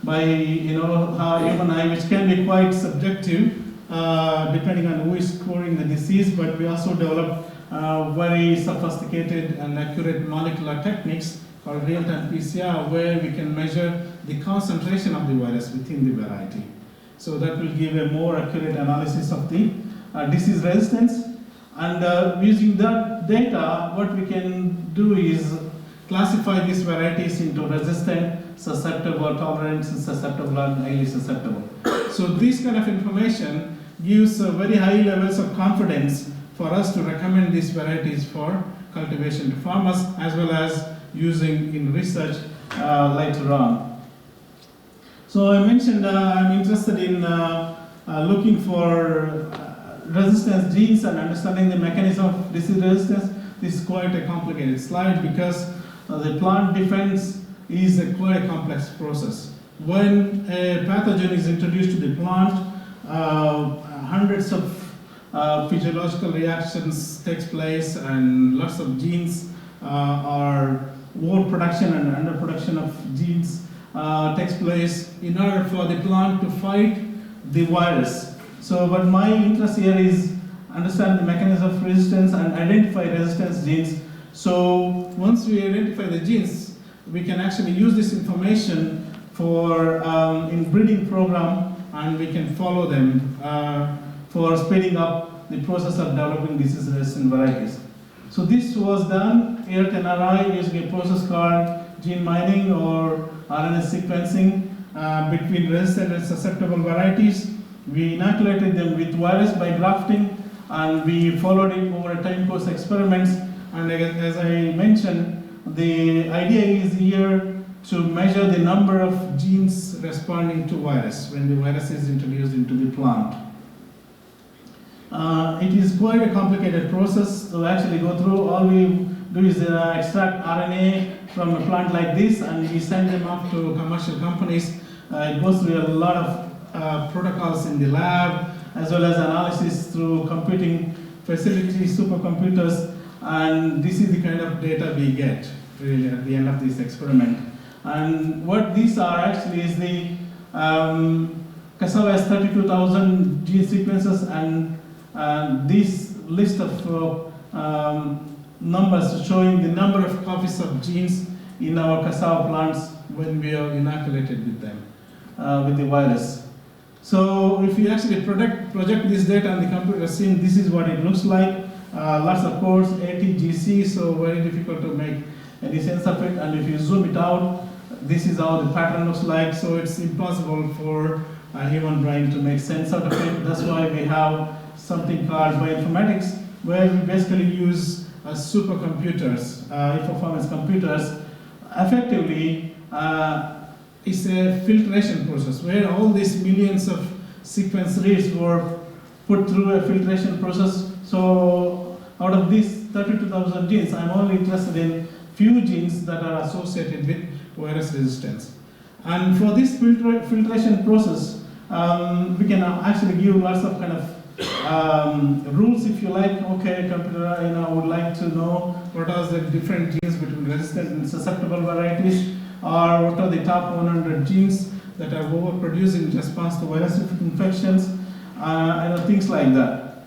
by human eye, which can be quite subjective depending on who is scoring the disease, but we also develop very sophisticated and accurate molecular techniques called real-time PCR, where we can measure the concentration of the virus within the variety. So that will give a more accurate analysis of the disease resistance. And using that data, what we can do is classify these varieties into resistant, susceptible, tolerant, susceptible, and highly susceptible. So this kind of information gives very high levels of confidence for us to recommend these varieties for cultivation to farmers, as well as using in research later on. So I mentioned I'm interested in looking for resistance genes and understanding the mechanism of disease resistance. This is quite a complicated slide because the plant defense is quite a complex process. When a pathogen is introduced to the plant, hundreds of physiological reactions takes place, and lots of genes are overproduction and underproduction of genes takes place in order for the plant to fight the virus. So, but my interest here is understand the mechanism of resistance and identify resistance genes. So once we identify the genes, we can actually use this information for in breeding program, and we can follow them for speeding up the process of developing disease-resistant varieties. So this was done here at NRI using a process called gene mining or RNA sequencing between resistant and susceptible varieties. We inoculated them with virus by grafting, and we followed it over a time course experiments. And as I mentioned, the idea is here to measure the number of genes responding to virus when the virus is introduced into the plant. It is quite a complicated process to actually go through. All we do is extract RNA from a plant like this, and we send them off to commercial companies. It goes through a lot of protocols in the lab, as well as analysis through computing facilities, supercomputers, and this is the kind of data we get really at the end of this experiment. And what these are actually is the cassava has 32,000 gene sequences, and this list of numbers showing the number of copies of genes in our cassava plants when we are inoculated with them, with the virus. So if you actually project this data on the computer scene, this is what it looks like. Lots of codes, ATGC, so very difficult to make any sense of it. And if you zoom it out, this is how the pattern looks like. So it's impossible for a human brain to make sense out of it. That's why we have something called bioinformatics, where we basically use supercomputers, high-performance computers. Effectively, it's a filtration process where all these millions of sequence reads were put through a filtration process. So out of these 32,000 genes, I'm only interested in few genes that are associated with virus resistance. And for this filtration process, we can actually give lots of kind of rules, if you like. Okay, computer, would like to know what are the different genes between resistant and susceptible varieties, or what are the top 100 genes that are overproduced in response to virus infections, and things like that.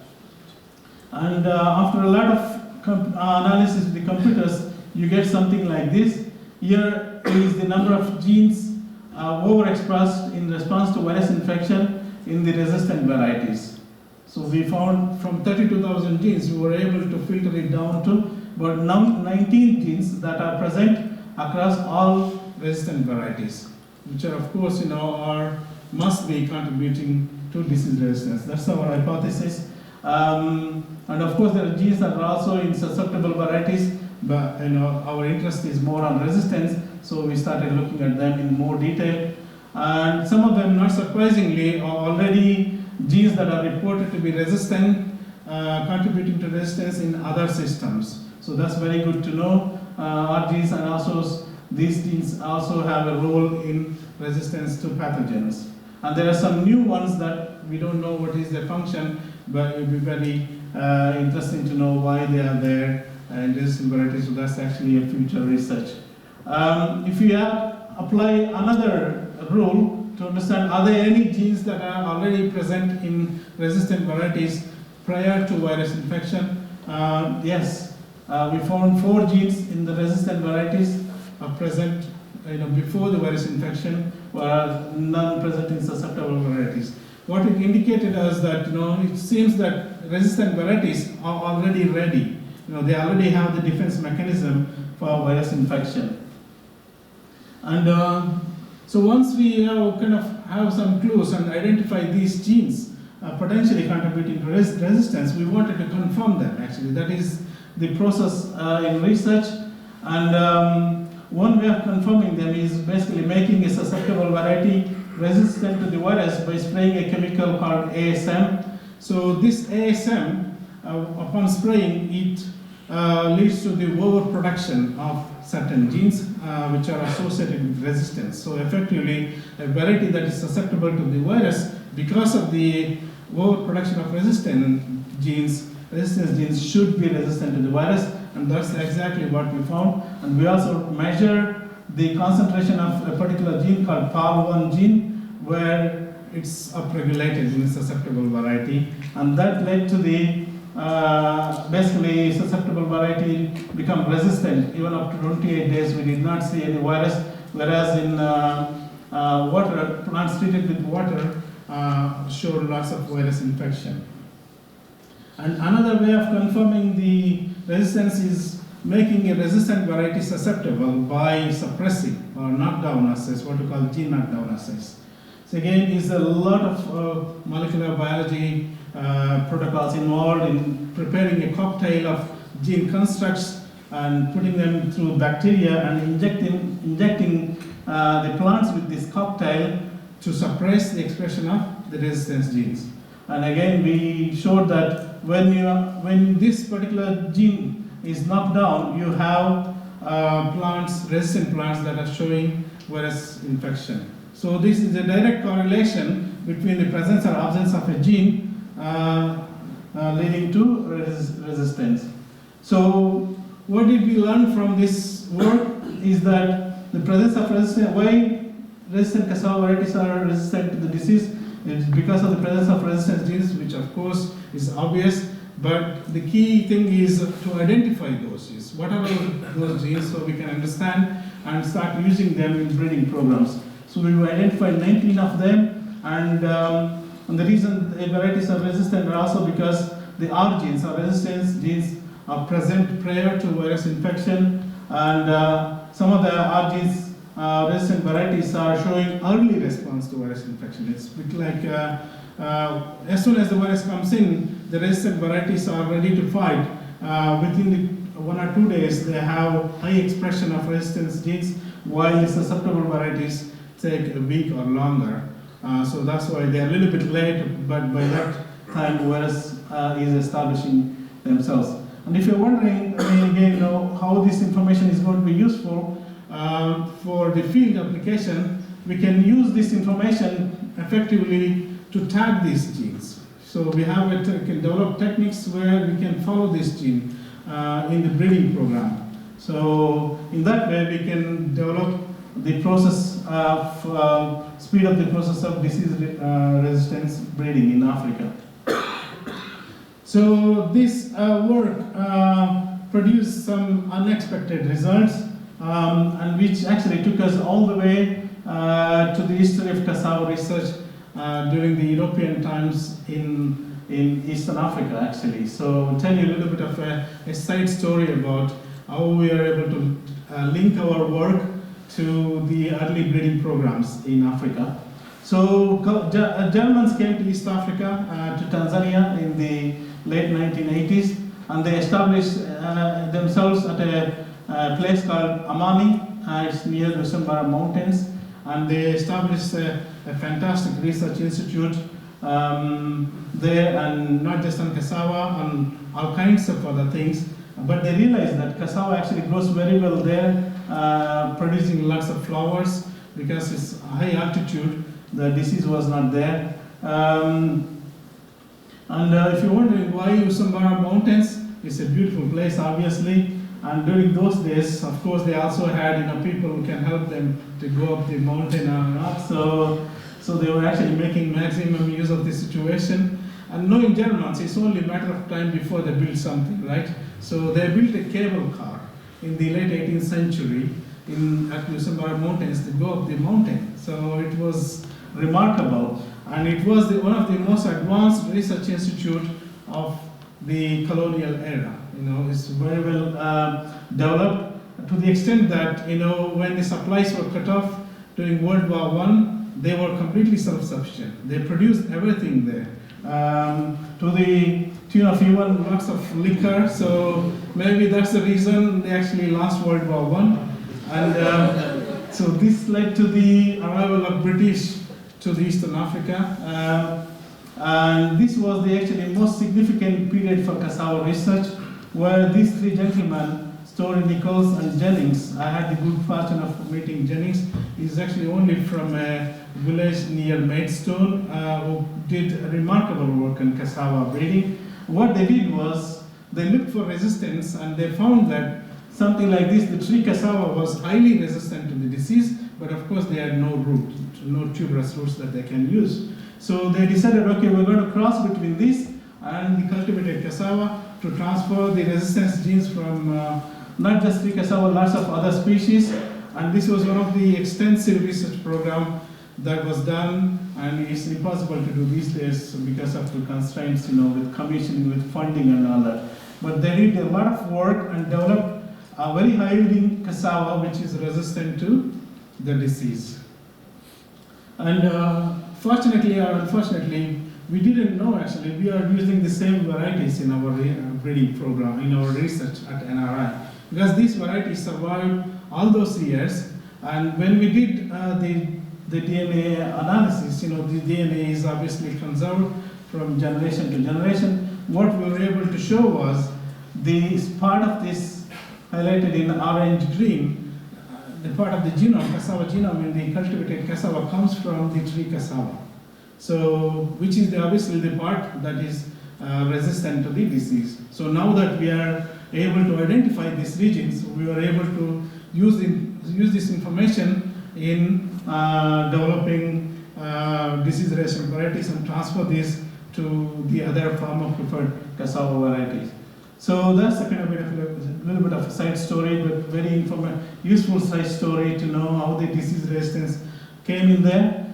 And after a lot of analysis with the computers, you get something like this. Here is the number of genes overexpressed in response to virus infection in the resistant varieties. So we found from 32,000 genes, we were able to filter it down to about 19 genes that are present across all resistant varieties, which are, of course, must be contributing to disease resistance. That's our hypothesis. And of course, there are genes that are also in susceptible varieties, but our interest is more on resistance, so we started looking at them in more detail. And some of them, not surprisingly, are already genes that are reported to be resistant, contributing to resistance in other systems. So that's very good to know. Our genes and also these genes also have a role in resistance to pathogens. And there are some new ones that we don't know what is their function, but it will be very interesting to know why they are there in resistant varieties. So that's actually a future research. If we apply another rule to understand, are there any genes that are already present in resistant varieties prior to virus infection? Yes, we found 4 genes in the resistant varieties are present before the virus infection, while none present in susceptible varieties. What it indicated us that it seems that resistant varieties are already ready. They already have the defense mechanism for virus infection. And so once we have some clues and identify these genes potentially contributing to resistance, we wanted to confirm them. Actually, that is the process in research. And one way of confirming them is basically making a susceptible variety resistant to the virus by spraying a chemical called ASM. So this ASM, upon spraying, it leads to the overproduction of certain genes which are associated with resistance. So effectively, a variety that is susceptible to the virus, because of the overproduction of resistance genes should be resistant to the virus, and that's exactly what we found. And we also measured the concentration of a particular gene called PAL1 gene, where it's upregulated in a susceptible variety, and that led to the basically susceptible variety become resistant. Even up to 28 days, we did not see any virus, whereas in water, plants treated with water showed lots of virus infection. And another way of confirming the resistance is making a resistant variety susceptible by suppressing or knockdown assays, what we call gene knockdown assays. So again, is a lot of molecular biology protocols involved in preparing a cocktail of gene constructs and putting them through bacteria and injecting the plants with this cocktail to suppress the expression of the resistance genes. And again, we showed that when this particular gene is knocked down, you have resistant plants that are showing virus infection. So this is a direct correlation between the presence or absence of a gene leading to resistance. So what did we learn from this work is that the presence of why resistant cassava varieties are resistant to the disease is because of the presence of resistance genes, which of course is obvious, but the key thing is to identify those genes. What are those genes, so we can understand and start using them in breeding programs. So we identified 19 of them, and the reason the varieties are resistant are also because the R genes or resistance genes are present prior to virus infection, and some of the R genes resistant varieties are showing early response to virus infection. It's a bit like as soon as the virus comes in, the resistant varieties are ready to fight. Within 1 or 2 days, they have high expression of resistance genes, while the susceptible varieties take a week or longer. So that's why they're a little bit late, but by that time, the virus is establishing themselves. And if you're wondering, again, how this information is going to be useful for the field application, we can use this information effectively to tag these genes. So we can develop techniques where we can follow this gene in the breeding program. So in that way, we can develop the process of speed up the process of disease resistance breeding in Africa. So this work produced some unexpected results, and which actually took us all the way to the history of cassava research during the European times in Eastern Africa, actually. So I'll tell you a little bit of a side story about how we are able to link our work to the early breeding programs in Africa. So Germans came to East Africa, to Tanzania in the late 1980s, and they established themselves at a place called Amani. It's near the Usambara Mountains, and they established a fantastic research institute there, and not just on cassava, on all kinds of other things. But they realized that cassava actually grows very well there, producing lots of flowers because it's high altitude. The disease was not there. If you're wondering why Usambara Mountains, it's a beautiful place, obviously. And during those days, of course, they also had people who can help them to go up the mountain or not. So they were actually making maximum use of the situation. And knowing Germans, it's only a matter of time before they build something, right? So they built a cable car in the late 18th century at the Usambara Mountains to go up the mountain. So it was remarkable. And it was one of the most advanced research institutes of the colonial era. It's very well developed to the extent that, when the supplies were cut off during World War I, they were completely self-sufficient. They produced everything there, to the tune of even lots of liquor. So maybe that's the reason they actually lost World War I. And so this led to the arrival of British to the Eastern Africa. And this was the actually most significant period for cassava research, where these three gentlemen, Story, Nichols, and Jennings, I had the good fortune of meeting Jennings. He's actually only from a village near Maidstone, who did remarkable work on cassava breeding. What they did was, they looked for resistance, and they found that something like this, the tree cassava was highly resistant to the disease, but of course they had no root, no tuberous roots that they can use. So they decided, okay, we're going to cross between this and the cultivated cassava to transfer the resistance genes from not just the cassava, lots of other species. And this was one of the extensive research program that was done, and it's impossible to do these days because of the constraints, with commissioning, with funding and all that. But they did a lot of work and developed a very high-yielding cassava which is resistant to the disease. And fortunately or unfortunately, we didn't know actually, we are using the same varieties in our breeding program, in our research at NRI. Because these varieties survived all those years, and when we did the DNA analysis, the DNA is obviously conserved from generation to generation. What we were able to show was this part of this highlighted in orange green, the part of the genome, cassava genome in the cultivated cassava comes from the tree cassava. So, which is obviously the part that is resistant to the disease. So now that we are able to identify these regions, we are able to use this information in developing disease-resistant varieties and transfer this to the other farmer-preferred cassava varieties. So that's a kind of a little bit of a side story, but very useful side story to know how the disease resistance came in there.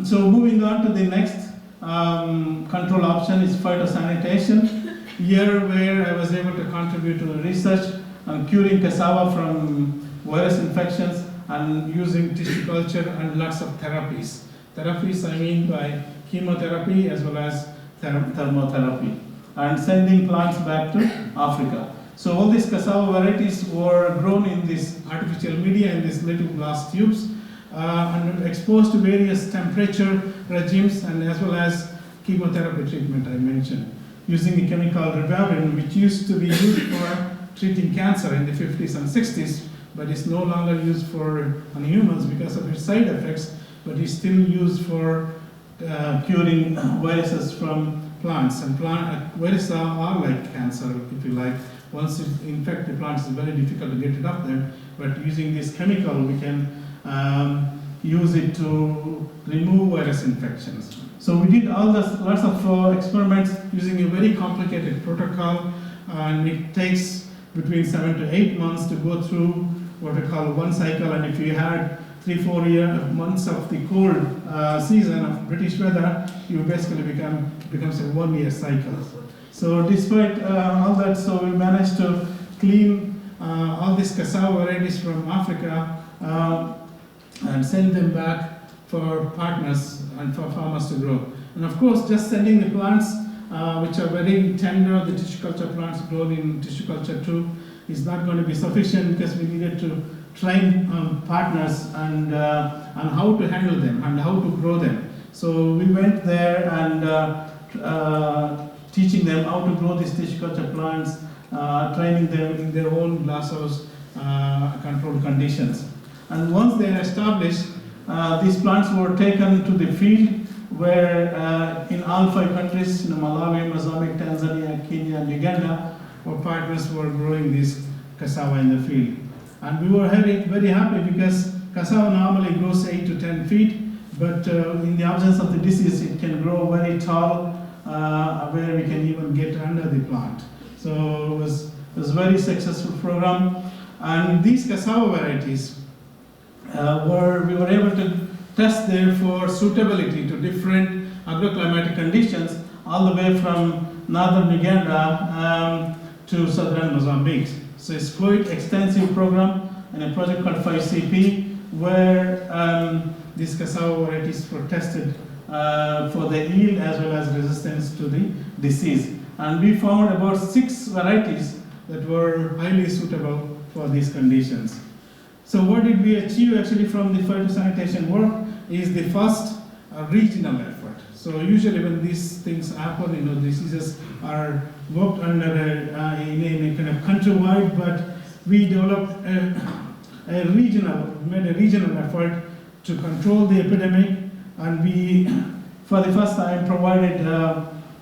So moving on to the next control option is phytosanitation. Here where I was able to contribute to the research on curing cassava from virus infections and using tissue culture and lots of therapies. Therapies I mean by chemotherapy as well as thermotherapy, and sending plants back to Africa. So all these cassava varieties were grown in this artificial media in these little glass tubes and exposed to various temperature regimes and as well as chemotherapy treatment I mentioned, using a chemical ribavirin which used to be used for treating cancer in the 50s and 60s, but is no longer used on humans because of its side effects, but is still used for curing viruses from plants. And viruses are like cancer, if you like. Once it infects the plants, it's very difficult to get it up there, but using this chemical, we can use it to remove virus infections. So we did lots of experiments using a very complicated protocol, and it takes between 7 to 8 months to go through what we call one cycle. And if you had 3-4 months of the cold season of British weather, you basically becomes a 1-year cycle. So despite all that, so we managed to clean all these cassava varieties from Africa and send them back for partners and for farmers to grow. And of course, just sending the plants, which are very tender, the tissue culture plants grown in tissue culture too, is not going to be sufficient because we needed to train partners and on how to handle them and how to grow them. So we went there and teaching them how to grow these tissue culture plants, training them in their own glasshouse controlled conditions. And once they are established, these plants were taken to the field where in all 5 countries, Malawi, Mozambique, Tanzania, Kenya, and Uganda, our partners were growing this cassava in the field. And we were very happy because cassava normally grows 8 to 10 feet, but in the absence of the disease, it can grow very tall, where we can even get under the plant. So it was a very successful program. And these cassava varieties, we were able to test there for suitability to different agroclimatic conditions, all the way from northern Uganda to southern Mozambique. So it's quite extensive program and a project called 5CP, where these cassava varieties were tested for the yield as well as resistance to the disease. And we found about 6 varieties that were highly suitable for these conditions. So what did we achieve actually from the phytosanitation work is the first regional effort. So usually when these things happen, diseases are worked under in a kind of countrywide, but we developed made a regional effort to control the epidemic, and we, for the first time, provided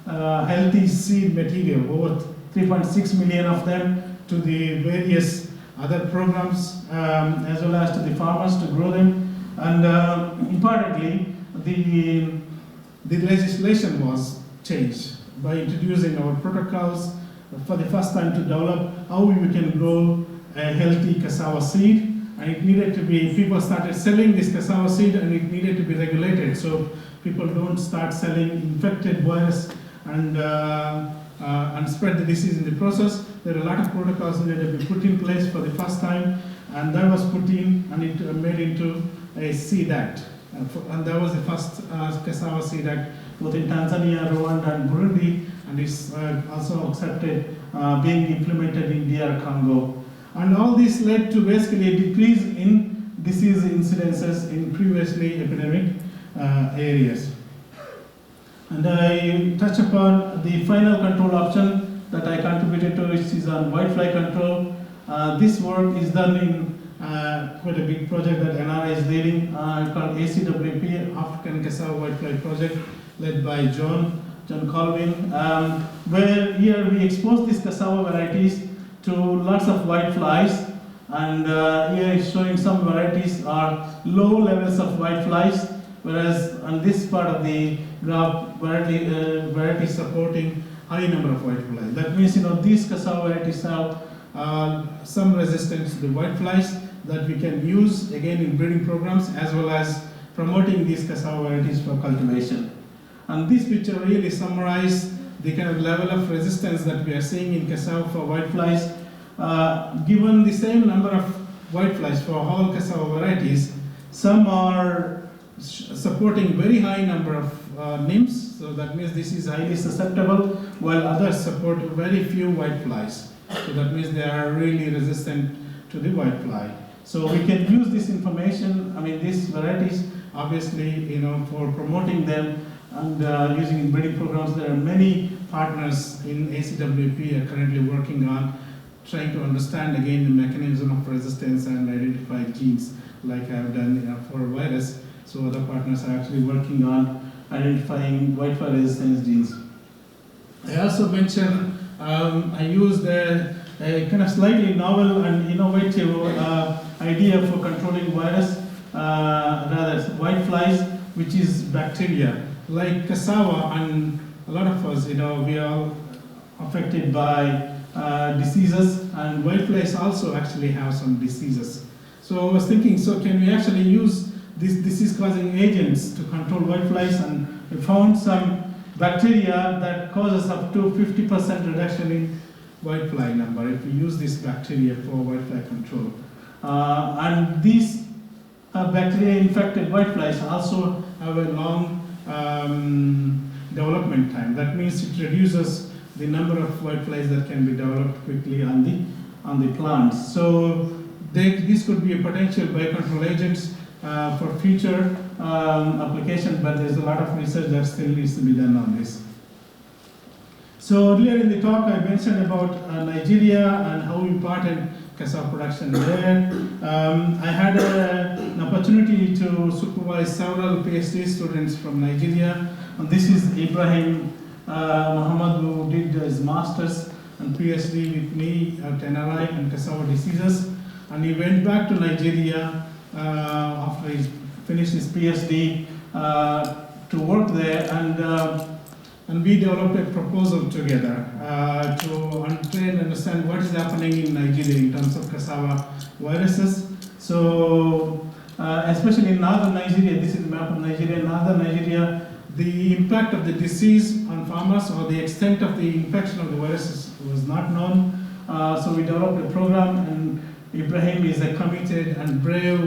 healthy seed material, over 3.6 million of them, to the various other programs as well as to the farmers to grow them. And importantly, the legislation was changed. by introducing our protocols for the first time to develop how we can grow a healthy cassava seed. And it needed to be, people started selling this cassava seed and it needed to be regulated so people don't start selling infected virus and spread the disease in the process. There are a lot of protocols that have been put in place for the first time, and that was put in and it made into a seed act. And that was the first cassava seed act both in Tanzania, Rwanda and Burundi, and is also accepted being implemented in DR Congo. And all this led to basically a decrease in disease incidences in previously epidemic areas. And I touch upon the final control option that I contributed to, which is on whitefly control. This work is done in quite a big project that NRI is leading called ACWP, African Cassava Whitefly Project, led by John Colvin, where here we expose these cassava varieties to lots of whiteflies, and here is showing some varieties are low levels of whiteflies, whereas on this part of the graph, varieties supporting high number of whiteflies. That means, these cassava varieties have some resistance to the whiteflies that we can use again in breeding programs as well as promoting these cassava varieties for cultivation. And this picture really summarizes the kind of level of resistance that we are seeing in cassava for whiteflies. Given the same number of whiteflies for all cassava varieties, some are supporting very high number of nymphs, so that means this is highly susceptible, while others support very few whiteflies. So that means they are really resistant to the whitefly. So we can use this information, these varieties, obviously, for promoting them and using in breeding programs. There are many partners in ACWP are currently working on trying to understand again the mechanism of resistance and identify genes like I've done for a virus. So other partners are actually working on identifying whitefly resistance genes. I also mentioned I used a kind of slightly novel and innovative idea for controlling virus, rather whiteflies, which is bacteria. Like cassava and a lot of us, we are all affected by diseases, and whiteflies also actually have some diseases. So I was thinking, so can we actually use these disease-causing agents to control whiteflies? And we found some bacteria that causes up to 50% reduction in whitefly number if we use this bacteria for whitefly control. And these bacteria infected whiteflies also have a long development time. That means it reduces the number of whiteflies that can be developed quickly on the plants. So this could be a potential biocontrol agents for future application, but there's a lot of research that still needs to be done on this. So earlier in the talk I mentioned about Nigeria and how important cassava production there. I had an opportunity to supervise several PhD students from Nigeria, and this is Ibrahim Muhammad, who did his master's and PhD with me at NRI and cassava diseases, and he went back to Nigeria after he finished his PhD to work there, and we developed a proposal together to try and understand what is happening in Nigeria in terms of cassava viruses. So especially in northern Nigeria, this is the map of Nigeria, northern Nigeria, the impact of the disease on farmers or the extent of the infection of the viruses was not known. So we developed a program, and Ibrahim is a committed and brave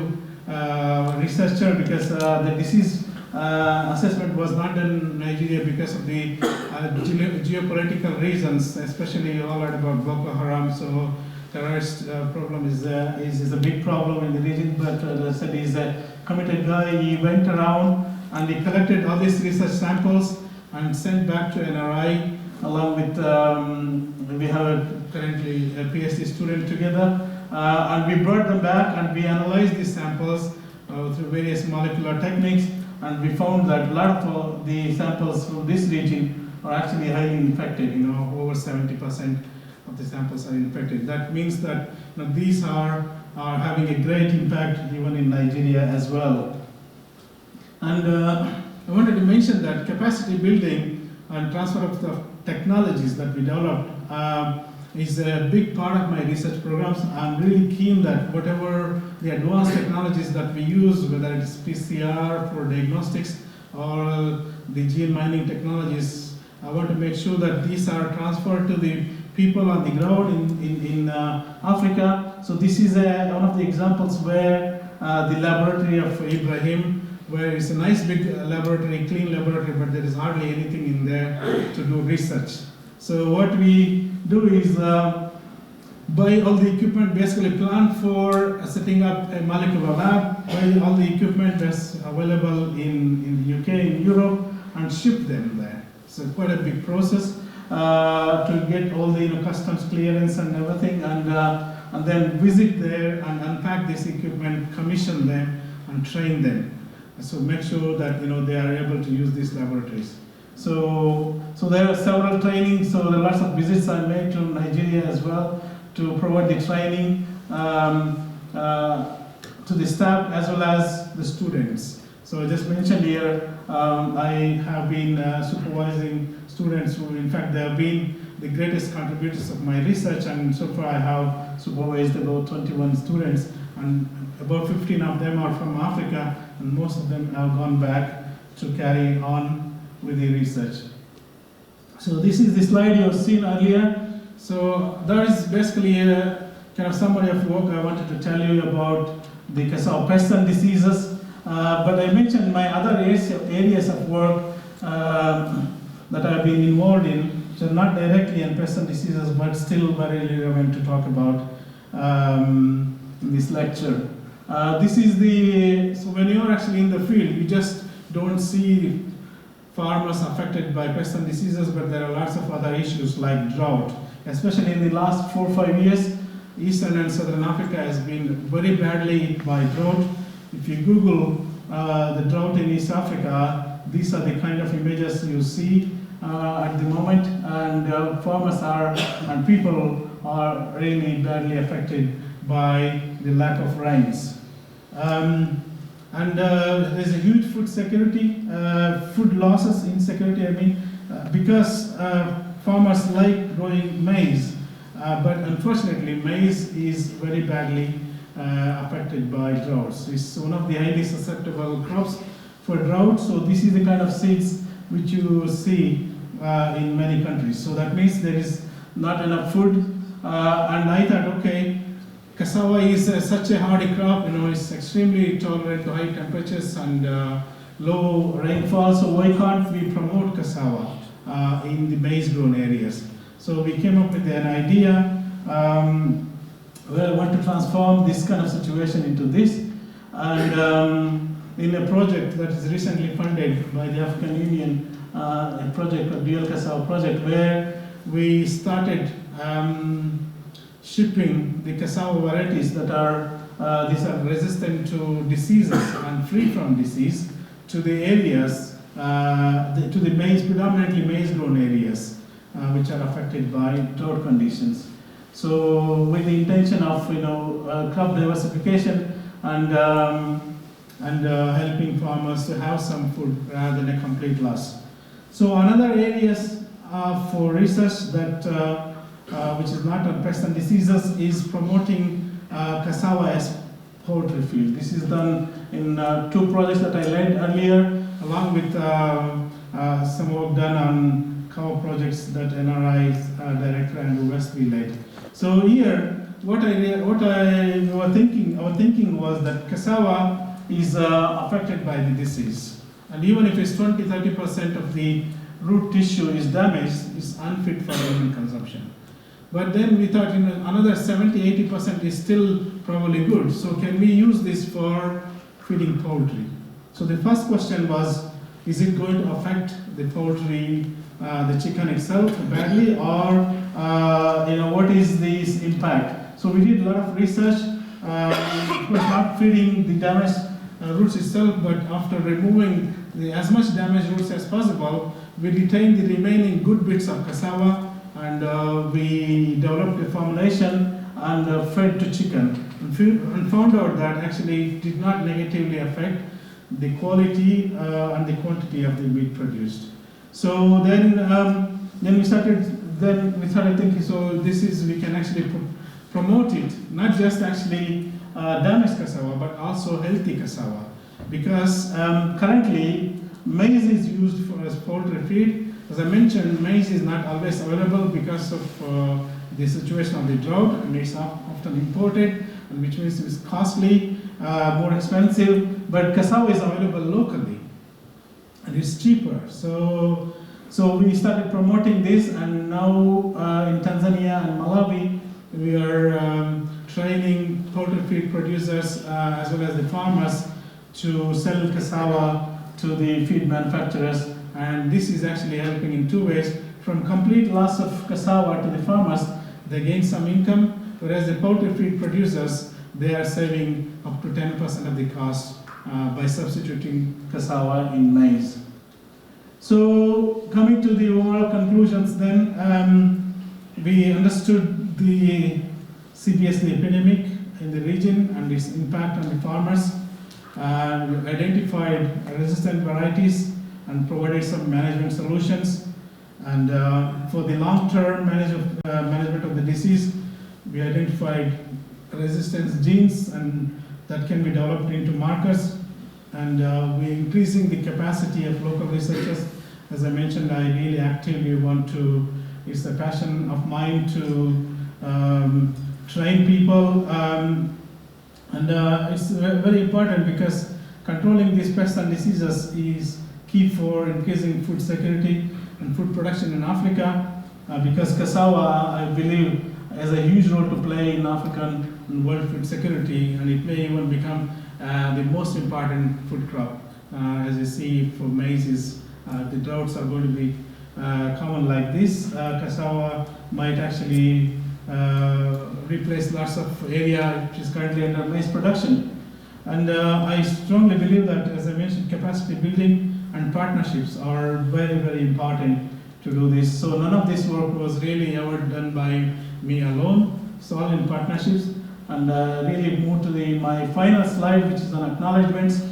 researcher because the disease assessment was not done in Nigeria because of the geopolitical reasons, especially you all heard about Boko Haram. So terrorist problem is a big problem in the region, but as I said, he's a committed guy. He went around and he collected all these research samples and sent back to NRI along with, we have currently a PhD student together, and we brought them back and we analyzed these samples through various molecular techniques, and we found that a lot of the samples from this region are actually highly infected, over 70% of the samples are infected. That means that these are having a great impact even in Nigeria as well. And I wanted to mention that capacity building and transfer of the technologies that we developed is a big part of my research programs. I'm really keen that whatever the advanced technologies that we use, whether it is PCR for diagnostics or the gene mining technologies, I want to make sure that these are transferred to the people on the ground in Africa. So this is one of the examples where the laboratory of Ibrahim, where it's a nice big laboratory, clean laboratory, but there is hardly anything in there to do research. So what we do is buy all the equipment, basically plan for setting up a molecular lab, buy all the equipment that's available in the UK, in Europe, and ship them there. So quite a big process to get all the customs clearance and everything, and then visit there and unpack this equipment, commission them, and train them. So make sure that they are able to use these laboratories. So there are several trainings. So there are lots of visits I made to Nigeria as well to provide the training to the staff as well as the students. So I just mentioned here, I have been supervising students who, in fact, they have been the greatest contributors of my research, and so far I have supervised about 21 students, and about 15 of them are from Africa, and most of them have gone back to carry on with the research. So this is the slide you have seen earlier. So that is basically a kind of summary of work I wanted to tell you about the cassava pests and diseases. But I mentioned my other areas of work that I've been involved in, which are not directly in pests and diseases, but still very relevant to talk about in this lecture. This is so when you're actually in the field, you just don't see farmers affected by pests and diseases, but there are lots of other issues like drought. Especially in the last 4 or 5 years, Eastern and Southern Africa has been very badly hit by drought. If you Google the drought in East Africa, these are the kind of images you see at the moment, and farmers and people are really badly affected by the lack of rains. There's a huge food security, food losses, insecurity, because farmers like growing maize, but unfortunately maize is very badly affected by droughts. It's one of the highly susceptible crops for drought, so this is the kind of seeds which you see in many countries. So that means there is not enough food, and I thought, okay, cassava is such a hardy crop, it's extremely tolerant to high temperatures and low rainfall, so why can't we promote cassava in the maize grown areas? So we came up with an idea where I want to transform this kind of situation into this, and in a project that is recently funded by the African Union, a project called Dual Cassava Project, where we started shipping the cassava varieties that are resistant to diseases and free from disease to the areas, to the predominantly maize-grown areas, which are affected by drought conditions. So, with the intention of crop diversification and helping farmers to have some food rather than a complete loss. So, another areas for research that which is not on pests and diseases is promoting cassava as poultry feed. This is done in 2 projects that I led earlier, along with some work done on cow projects that NRI's director Andrew Westby led. So here, what our thinking was that cassava is affected by the disease, and even if it's 20-30% of the root tissue is damaged, it's unfit for human consumption. But then we thought another 70-80% is still probably good. So can we use this for feeding poultry? So the first question was, is it going to affect the poultry, the chicken itself badly, or what is this impact? So we did a lot of research. It was not feeding the damaged roots itself, but after removing as much damaged roots as possible, we retained the remaining good bits of cassava, and we developed a formulation and fed to chicken, and found out that actually it did not negatively affect the quality and the quantity of the meat produced. So then then we started thinking, so we can actually promote it, not just actually damaged cassava, but also healthy cassava. Because currently, maize is used as poultry feed. As I mentioned, maize is not always available because of the situation of the drought, and it's often imported, and which means it's costly, more expensive, but cassava is available locally, and it's cheaper. So we started promoting this, and now in Tanzania and Malawi, we are training poultry feed producers as well as the farmers to sell cassava to the feed manufacturers, and this is actually helping in two ways. From complete loss of cassava to the farmers, they gain some income, whereas the poultry feed producers, they are saving up to 10% of the cost by substituting cassava in maize. So coming to the overall conclusions then, we understood the CBSD epidemic in the region and its impact on the farmers, and identified resistant varieties and provided some management solutions. And for the long-term management of the disease, we identified resistance genes and that can be developed into markers. And we're increasing the capacity of local researchers. As I mentioned, I really actively want to, it's a passion of mine to train people. It's very important because controlling these pests and diseases is key for increasing food security and food production in Africa, because cassava, I believe, has a huge role to play in African and world food security, and it may even become the most important food crop. As you see, for maize, the droughts are going to be common like this. Cassava might actually replace lots of area which is currently under maize production. And I strongly believe that, as I mentioned, capacity building and partnerships are very, very important to do this. So none of this work was really ever done by me alone. It's all in partnerships. And really move to my final slide, which is on acknowledgements.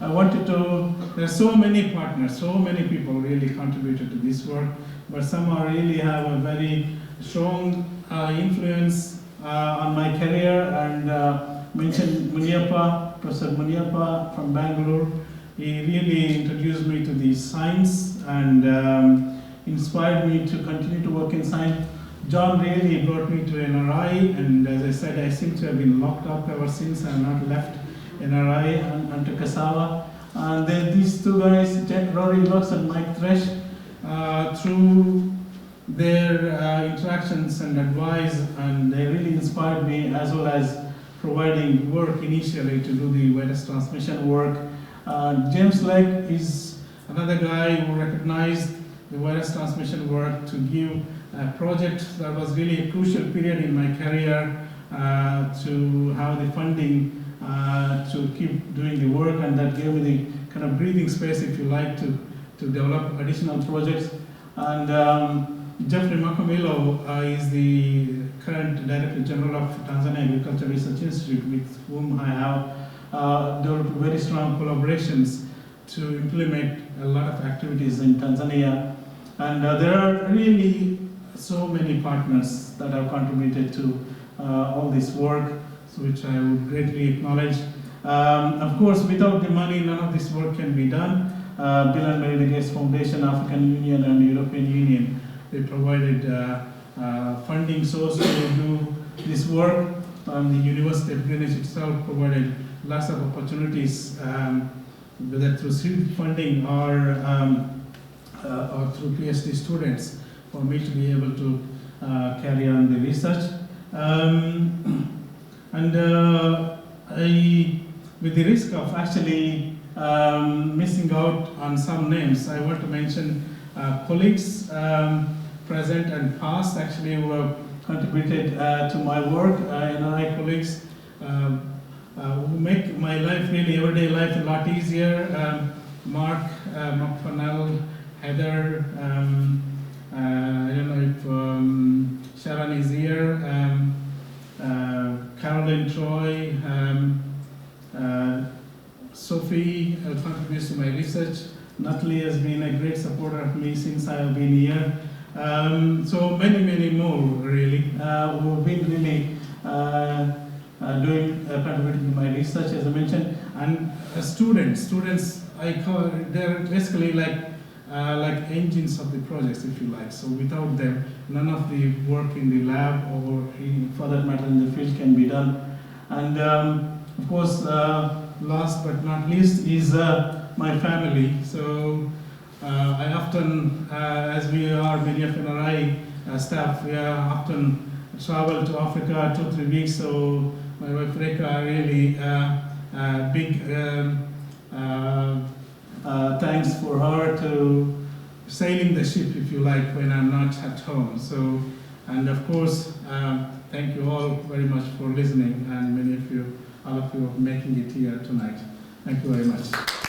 I wanted to, there are so many partners, so many people really contributed to this work, but some are really have a very strong influence on my career, and mentioned Munyappa, Professor Munyappa from Bangalore. He really introduced me to the science and inspired me to continue to work in science. John really brought me to NRI, and as I said, I seem to have been locked up ever since. I have not left NRI and to cassava. And then these two guys, Rory Lux and Mike Thresh, through their interactions and advice, and they really inspired me, as well as providing work initially to do the virus transmission work. James Legg is another guy who recognized the virus transmission work to give a project that was really a crucial period in my career to have the funding to keep doing the work, and that gave me the kind of breathing space, if you like, to develop additional projects. And Jeffrey Makamilo is the current Director General of Tanzania Agriculture Research Institute, with whom I have developed very strong collaborations to implement a lot of activities in Tanzania. And there are really so many partners that have contributed to all this work, so which I would greatly acknowledge. Of course, without the money, none of this work can be done. Bill and Melinda Gates Foundation, African Union, and European Union, they provided funding source to do this work. The University of Greenwich itself provided lots of opportunities, whether through seed funding or through PhD students, for me to be able to carry on the research. With the risk of actually missing out on some names, I want to mention colleagues present and past, actually, who have contributed to my work, NRI colleagues who make my life, really everyday life, a lot easier. Mark Fennell, Heather, I don't know if Sharon is here, Caroline Troy, Sophie contributes to my research. Natalie has been a great supporter of me since I have been here. So many more really. We've been really doing contributing to my research, as I mentioned, and students. They're basically like engines of the projects, if you like. So without them, none of the work in the lab or for that matter in the field can be done. And of course, last but not least is my family. So I often, as we are many of NRI staff, we are often travel to Africa 2-3 weeks. So my wife Rekha really big thanks for her to sailing the ship, if you like, when I'm not at home. So, and of course, thank you all very much for listening, and many of you, all of you, making it here tonight. Thank you very much.